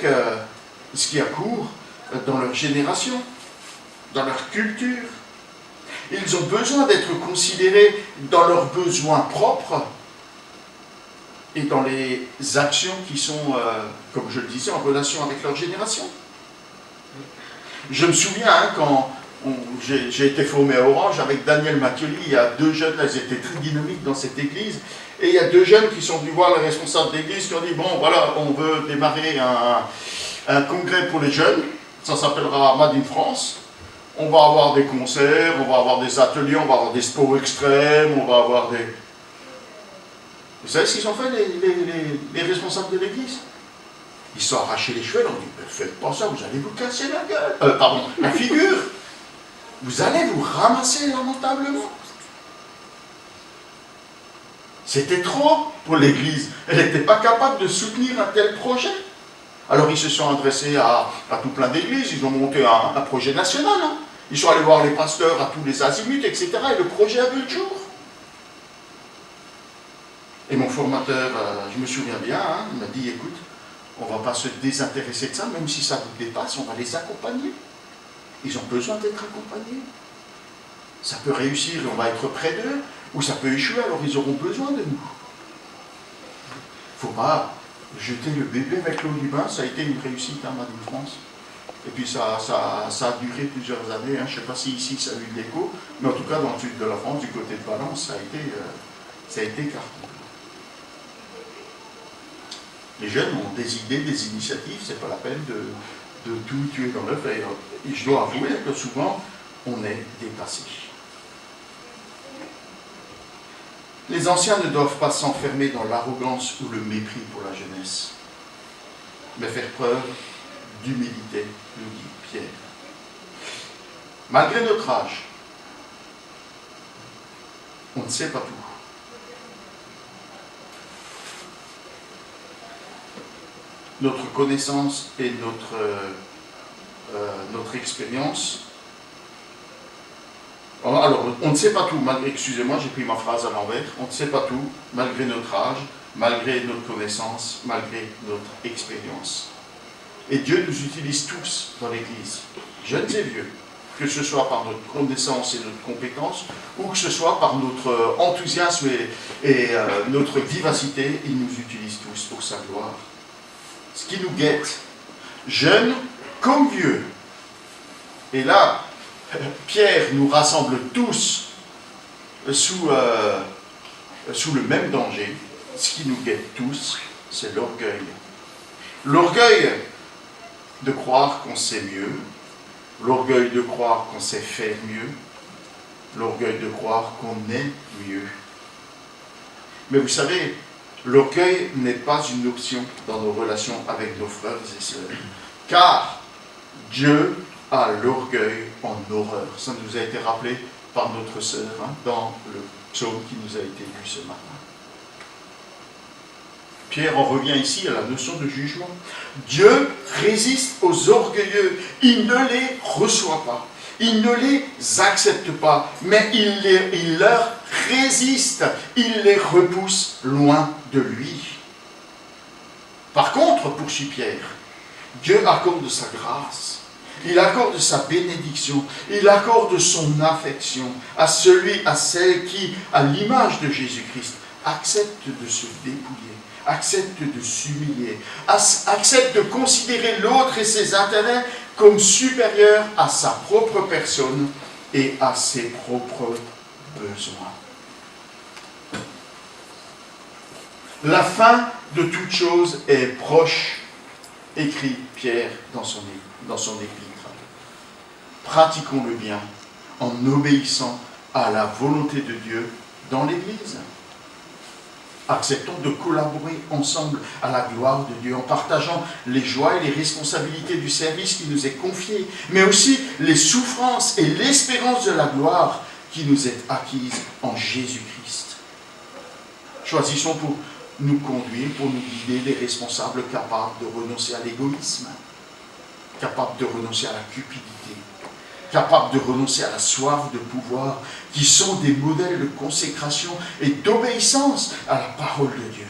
ce qui a cours dans leur génération, dans leur culture. Ils ont besoin d'être considérés dans leurs besoins propres et dans les actions qui sont, comme je le disais, en relation avec leur génération. Je me souviens, quand j'ai été formé à Orange avec Daniel Mathioli, il y a deux jeunes, là, ils étaient très dynamiques dans cette église, et il y a deux jeunes qui sont venus voir le responsable d'église qui ont dit, bon voilà, on veut démarrer un congrès pour les jeunes, ça s'appellera Made in France. On va avoir des concerts, on va avoir des ateliers, on va avoir des sports extrêmes, on va avoir des... Vous savez ce qu'ils ont fait, les responsables de l'église? Ils se sont arrachés les cheveux, ils ont dit, faites pas ça, vous allez vous casser la gueule. La figure. Vous allez vous ramasser lamentablement. C'était trop pour l'église. Elle n'était pas capable de soutenir un tel projet. Alors ils se sont adressés à tout plein d'églises, ils ont monté un projet national. Ils sont allés voir les pasteurs à tous les azimuts, etc. Et le projet a vu le jour. Et mon formateur, je me souviens bien, il m'a dit, écoute, on ne va pas se désintéresser de ça, même si ça vous dépasse, on va les accompagner. Ils ont besoin d'être accompagnés. Ça peut réussir et on va être près d'eux, ou ça peut échouer, alors ils auront besoin de nous. Il ne faut pas jeter le bébé avec l'eau du bain, ça a été une réussite à Made in France. Et puis ça a duré plusieurs années, je ne sais pas si ici ça a eu de l'écho, mais en tout cas dans le sud de la France, du côté de Valence, ça a été carton. Les jeunes ont des idées, des initiatives, c'est pas la peine de tout tuer dans l'œuf. Et je dois avouer que souvent, on est dépassé. Les anciens ne doivent pas s'enfermer dans l'arrogance ou le mépris pour la jeunesse, mais faire preuve d'humilité, nous dit Pierre. Malgré notre âge, on ne sait pas tout. Notre connaissance et notre expérience. Alors, on ne sait pas tout, excusez-moi, j'ai pris ma phrase à l'envers. On ne sait pas tout, malgré notre âge, malgré notre connaissance, malgré notre expérience. Et Dieu nous utilise tous dans l'Église, jeunes et vieux, que ce soit par notre connaissance et notre compétence, ou que ce soit par notre enthousiasme et notre vivacité, il nous utilise tous pour sa gloire. Ce qui nous guette, jeunes comme vieux. Et là, Pierre nous rassemble tous sous le même danger. Ce qui nous guette tous, c'est l'orgueil. L'orgueil de croire qu'on sait mieux, l'orgueil de croire qu'on sait faire mieux, l'orgueil de croire qu'on est mieux. Mais vous savez, l'orgueil n'est pas une option dans nos relations avec nos frères et sœurs, car Dieu a l'orgueil en horreur. Ça nous a été rappelé par notre sœur dans le psaume qui nous a été lu ce matin. Pierre en revient ici à la notion de jugement. Dieu résiste aux orgueilleux. Il ne les reçoit pas. Il ne les accepte pas. Mais il leur résiste. Il les repousse loin de lui. Par contre, poursuit Pierre, Dieu accorde sa grâce. Il accorde sa bénédiction. Il accorde son affection à celui, à celle qui, à l'image de Jésus-Christ, accepte de se dépouiller, accepte de s'humilier, accepte de considérer l'autre et ses intérêts comme supérieurs à sa propre personne et à ses propres besoins. La fin de toute chose est proche, écrit Pierre dans son épître. Pratiquons le bien en obéissant à la volonté de Dieu dans l'Église. Acceptons de collaborer ensemble à la gloire de Dieu en partageant les joies et les responsabilités du service qui nous est confié, mais aussi les souffrances et l'espérance de la gloire qui nous est acquise en Jésus-Christ. Choisissons pour nous conduire, pour nous guider des responsables capables de renoncer à l'égoïsme, capables de renoncer à la cupidité, capables de renoncer à la soif de pouvoir, qui sont des modèles de consécration et d'obéissance à la parole de Dieu.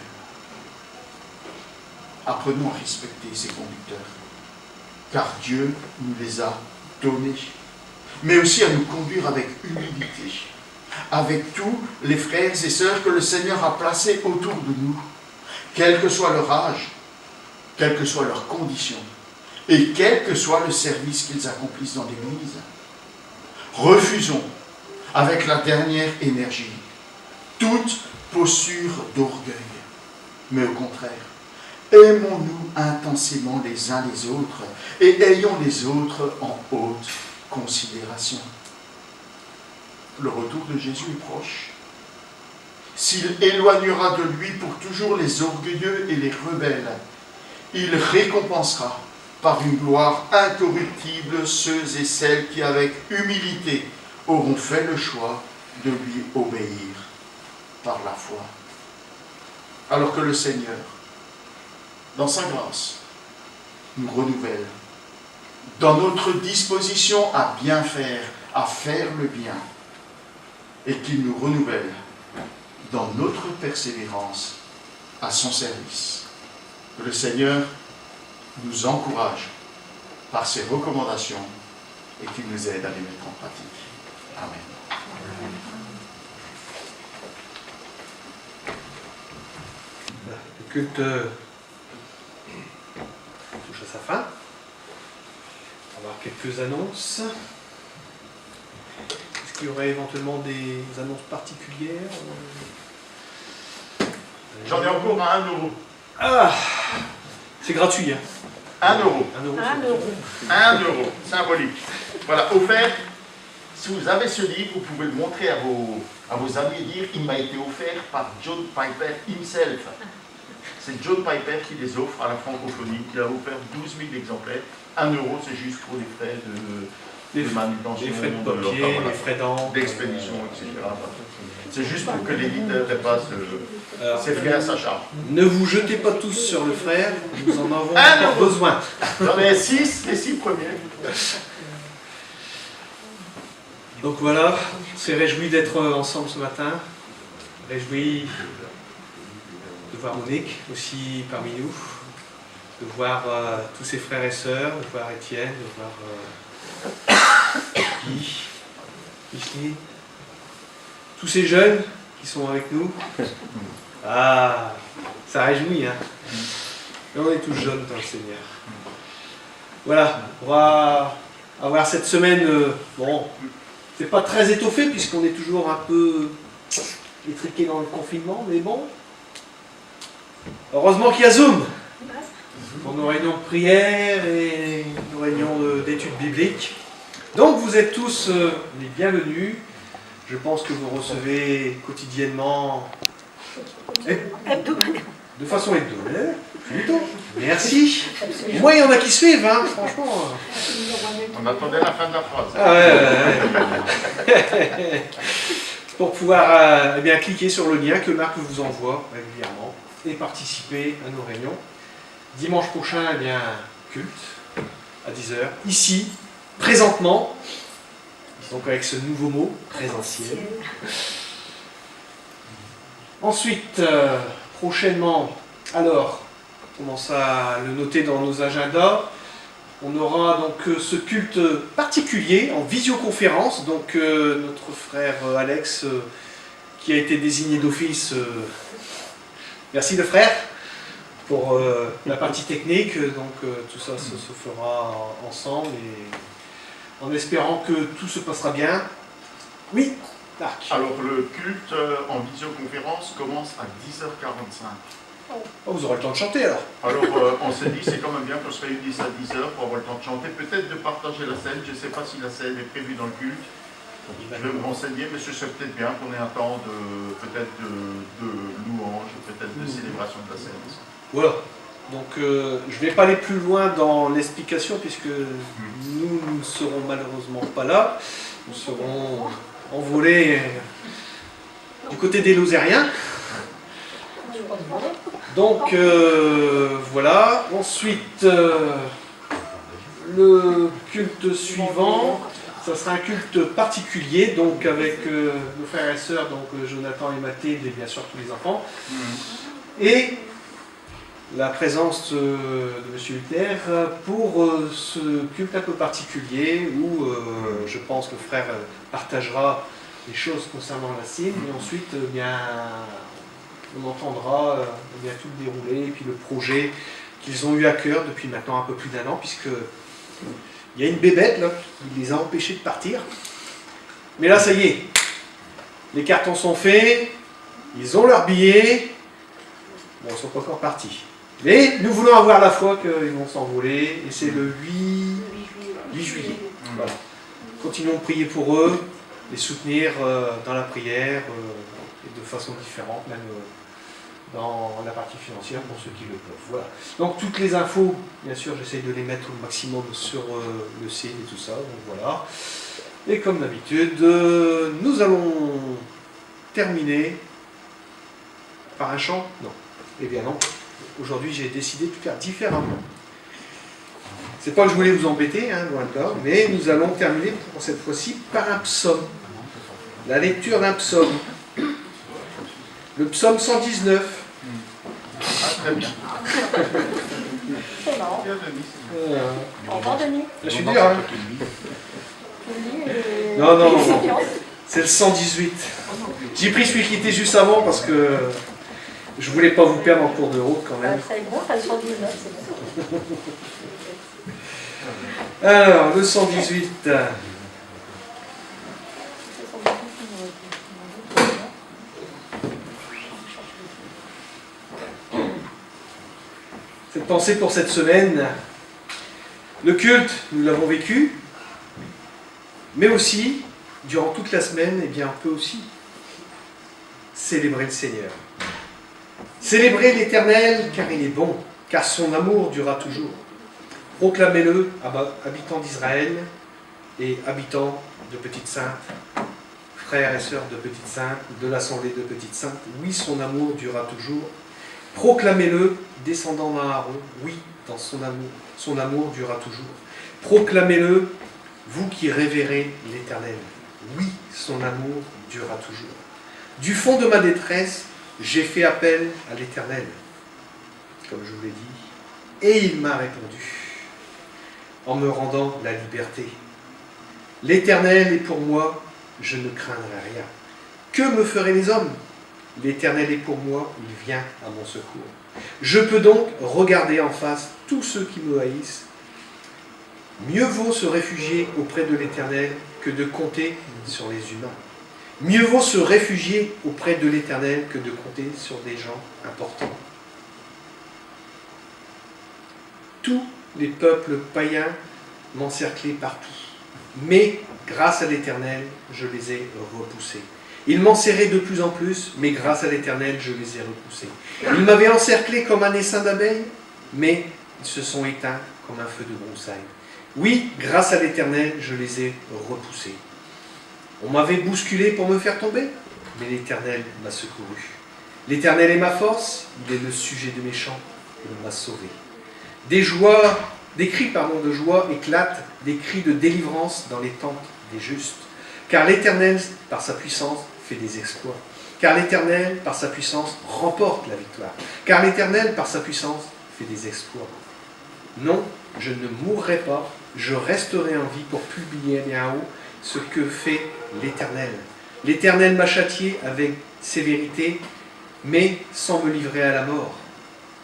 Apprenons à respecter ces conducteurs, car Dieu nous les a donnés, mais aussi à nous conduire avec humilité, avec tous les frères et sœurs que le Seigneur a placés autour de nous, quel que soit leur âge, quelle que soit leur condition, et quel que soit le service qu'ils accomplissent dans l'Église. Refusons, avec la dernière énergie, toute posture d'orgueil, mais au contraire, aimons-nous intensément les uns les autres et ayons les autres en haute considération. Le retour de Jésus est proche. S'il éloignera de lui pour toujours les orgueilleux et les rebelles, il récompensera par une gloire incorruptible ceux et celles qui, avec humilité, auront fait le choix de lui obéir par la foi. Alors que le Seigneur, dans sa grâce, nous renouvelle dans notre disposition à bien faire, à faire le bien, et qu'il nous renouvelle dans notre persévérance à son service. Que le Seigneur nous encourage par ses recommandations et qu'il nous aide à les mettre en pratique. Amen. Le culte touche à sa fin. On va avoir quelques annonces. Est-ce qu'il y aurait éventuellement des annonces particulières? J'en ai encore à 1 euro. Ah, c'est gratuit. Hein. 1 euro. 1 euro. 1 euro. 1 euro, symbolique. Voilà, offert si vous avez ce livre, vous pouvez le montrer à vos amis et dire « Il m'a été offert par John Piper himself ». C'est John Piper qui les offre à la francophonie. Il a offert 12 000 exemplaires. 1 euro, c'est juste pour les frais de manutention, les frais de papier, les frais d'encre, d'expédition, etc. C'est juste pour que l'éditeur dépasse ses frais à sa charge. Ne vous jetez pas tous sur le frère, nous en avons Ah, encore non. besoin. J'en ai 6, les 6 premiers. Donc voilà, on s'est réjouis d'être ensemble ce matin, réjouis de voir Monique aussi parmi nous, de voir tous ses frères et sœurs, de voir Étienne, de voir Guy, Micheline, tous ces jeunes qui sont avec nous. Ah, ça réjouit, hein. Et on est tous jeunes dans le Seigneur. Voilà, on va avoir cette semaine, bon, c'est pas très étoffé puisqu'on est toujours un peu étriqué dans le confinement, mais bon. Heureusement qu'il y a Zoom pour nos réunions de prière et nos réunions d'études bibliques. Donc vous êtes tous les bienvenus. Je pense que vous recevez quotidiennement, de façon hebdomadaire, plutôt. Merci. Au moins il y en a qui suivent, hein, franchement. On attendait la fin de la phrase. Ah ouais. Pour pouvoir eh bien, cliquer sur le lien que Marc vous envoie régulièrement et participer à nos réunions. Dimanche prochain, eh bien, culte à 10h, ici, présentement, donc avec ce nouveau mot, présentiel. Ensuite, prochainement, alors, on commence à le noter dans nos agendas. On aura donc ce culte particulier en visioconférence. Donc notre frère Alex, qui a été désigné d'office, merci le frère, pour la partie technique. Donc tout ça se fera ensemble et en espérant que tout se passera bien. Oui, Marc. Alors le culte en visioconférence commence à 10h45. Oh, vous aurez le temps de chanter alors. Alors on s'est dit c'est quand même bien qu'on se réunisse à 10h pour avoir le temps de chanter, peut-être de partager la scène. Je ne sais pas si la scène est prévue dans le culte. Je vais me renseigner, mais ce serait peut-être bien qu'on ait un temps peut-être de louange, peut-être de célébration de la scène. Voilà. Donc je ne vais pas aller plus loin dans l'explication puisque nous ne serons malheureusement pas là. Nous serons envolés du côté des Lozériens. Donc voilà. Ensuite, le culte suivant, ça sera un culte particulier, donc avec nos frères et sœurs, donc Jonathan et Mathilde et bien sûr tous les enfants. Et la présence de M. Luther pour ce culte un peu particulier où je pense que le frère partagera les choses concernant la cime et ensuite bien, on entendra bien tout dérouler et puis le projet qu'ils ont eu à cœur depuis maintenant un peu plus d'1 an puisque il y a une bébête là qui les a empêchés de partir. Mais là ça y est, les cartons sont faits, ils ont leur billet, bon ils ne sont pas encore partis. Mais nous voulons avoir la foi qu'ils vont s'envoler, et c'est le 8 juillet. Voilà. Continuons de prier pour eux, les soutenir dans la prière, et de façon différente, même dans la partie financière pour ceux qui le peuvent. Voilà. Donc toutes les infos, bien sûr, j'essaie de les mettre au maximum sur le site et tout ça. Donc voilà. Et comme d'habitude, nous allons terminer par un chant. Non. Eh bien non. Aujourd'hui, j'ai décidé de faire différemment. C'est pas que je voulais vous embêter, hein, loin de là, mais nous allons terminer pour cette fois-ci par un psaume. La lecture d'un psaume. Le psaume 119. Ah, très bien. C'est marrant. Bien, Denis. Au revoir, Denis. Je suis dur, hein. Non. C'est le 118. J'ai pris celui qui était juste avant parce que je voulais pas vous perdre en cours de route quand même. Ça est bon, t'as le 119, c'est bon. Alors, le 118. Cette pensée pour cette semaine, le culte, nous l'avons vécu, mais aussi durant toute la semaine, eh bien, on peut aussi célébrer le Seigneur. Célébrez l'Éternel, car il est bon, car son amour durera toujours. Proclamez-le, habitants d'Israël et habitants de Petite Sainte, frères et sœurs de Petite Sainte, de l'Assemblée de Petite Sainte. Oui, son amour durera toujours. Proclamez-le, descendants d'Aaron. Oui, dans son amour durera toujours. Proclamez-le, vous qui révérez l'Éternel. Oui, son amour durera toujours. Du fond de ma détresse, j'ai fait appel à l'Éternel, comme je vous l'ai dit, et il m'a répondu, en me rendant la liberté. L'Éternel est pour moi, je ne craindrai rien. Que me feraient les hommes? L'Éternel est pour moi, il vient à mon secours. Je peux donc regarder en face tous ceux qui me haïssent. Mieux vaut se réfugier auprès de l'Éternel que de compter sur les humains. Mieux vaut se réfugier auprès de l'Éternel que de compter sur des gens importants. Tous les peuples païens m'encerclaient partout. Mais, grâce à l'Éternel, je les ai repoussés. Ils m'enserraient de plus en plus, mais grâce à l'Éternel, je les ai repoussés. Ils m'avaient encerclé comme un essaim d'abeilles, mais ils se sont éteints comme un feu de broussailles. Oui, grâce à l'Éternel, je les ai repoussés. On m'avait bousculé pour me faire tomber, mais l'Éternel m'a secouru. L'Éternel est ma force, il est le sujet de mes chants, il m'a sauvé. Des cris de joie éclatent, des cris de délivrance dans les tentes des justes. Car l'Éternel, par sa puissance, fait des exploits. Car l'Éternel, par sa puissance, remporte la victoire. Car l'Éternel, par sa puissance, fait des exploits. Non, je ne mourrai pas, je resterai en vie pour publier bien haut ce que fait l'Éternel. L'Éternel m'a châtié avec sévérité, mais sans me livrer à la mort.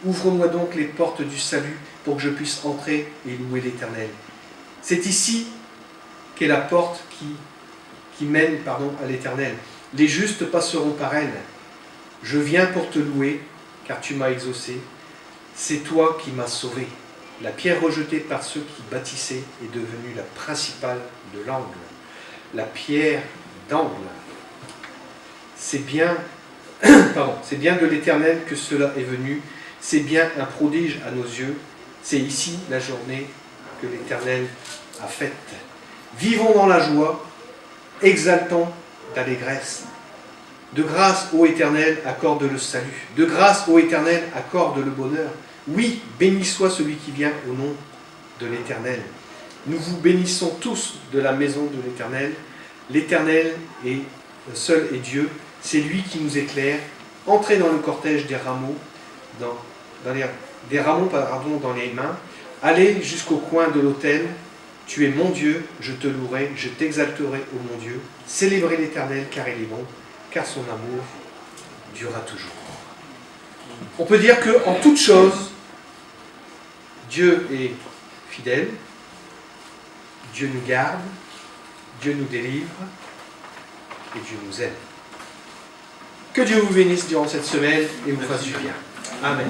Ouvre-moi donc les portes du salut pour que je puisse entrer et louer l'Éternel. C'est ici qu'est la porte qui mène à l'Éternel. Les justes passeront par elle. Je viens pour te louer, car tu m'as exaucé. C'est toi qui m'as sauvé. La pierre rejetée par ceux qui bâtissaient est devenue la principale de l'angle. La pierre d'angle. C'est bien de l'Éternel que cela est venu. C'est bien un prodige à nos yeux. C'est ici la journée que l'Éternel a faite. Vivons dans la joie, exaltons d'allégresse. De grâce, ô Éternel, accorde le salut. De grâce, ô Éternel, accorde le bonheur. Oui, béni soit celui qui vient au nom de l'Éternel. Nous vous bénissons tous de la maison de l'Éternel. L'Éternel est seul est Dieu. C'est lui qui nous éclaire. Entrez dans le cortège des rameaux, dans les mains. Allez jusqu'au coin de l'autel. Tu es mon Dieu, je te louerai, je t'exalterai, ô mon Dieu. Célébrez l'Éternel, car il est bon, car son amour durera toujours. On peut dire qu'en toute chose, Dieu est fidèle, Dieu nous garde, Dieu nous délivre et Dieu nous aime. Que Dieu vous bénisse durant cette semaine et vous fasse du bien. Amen.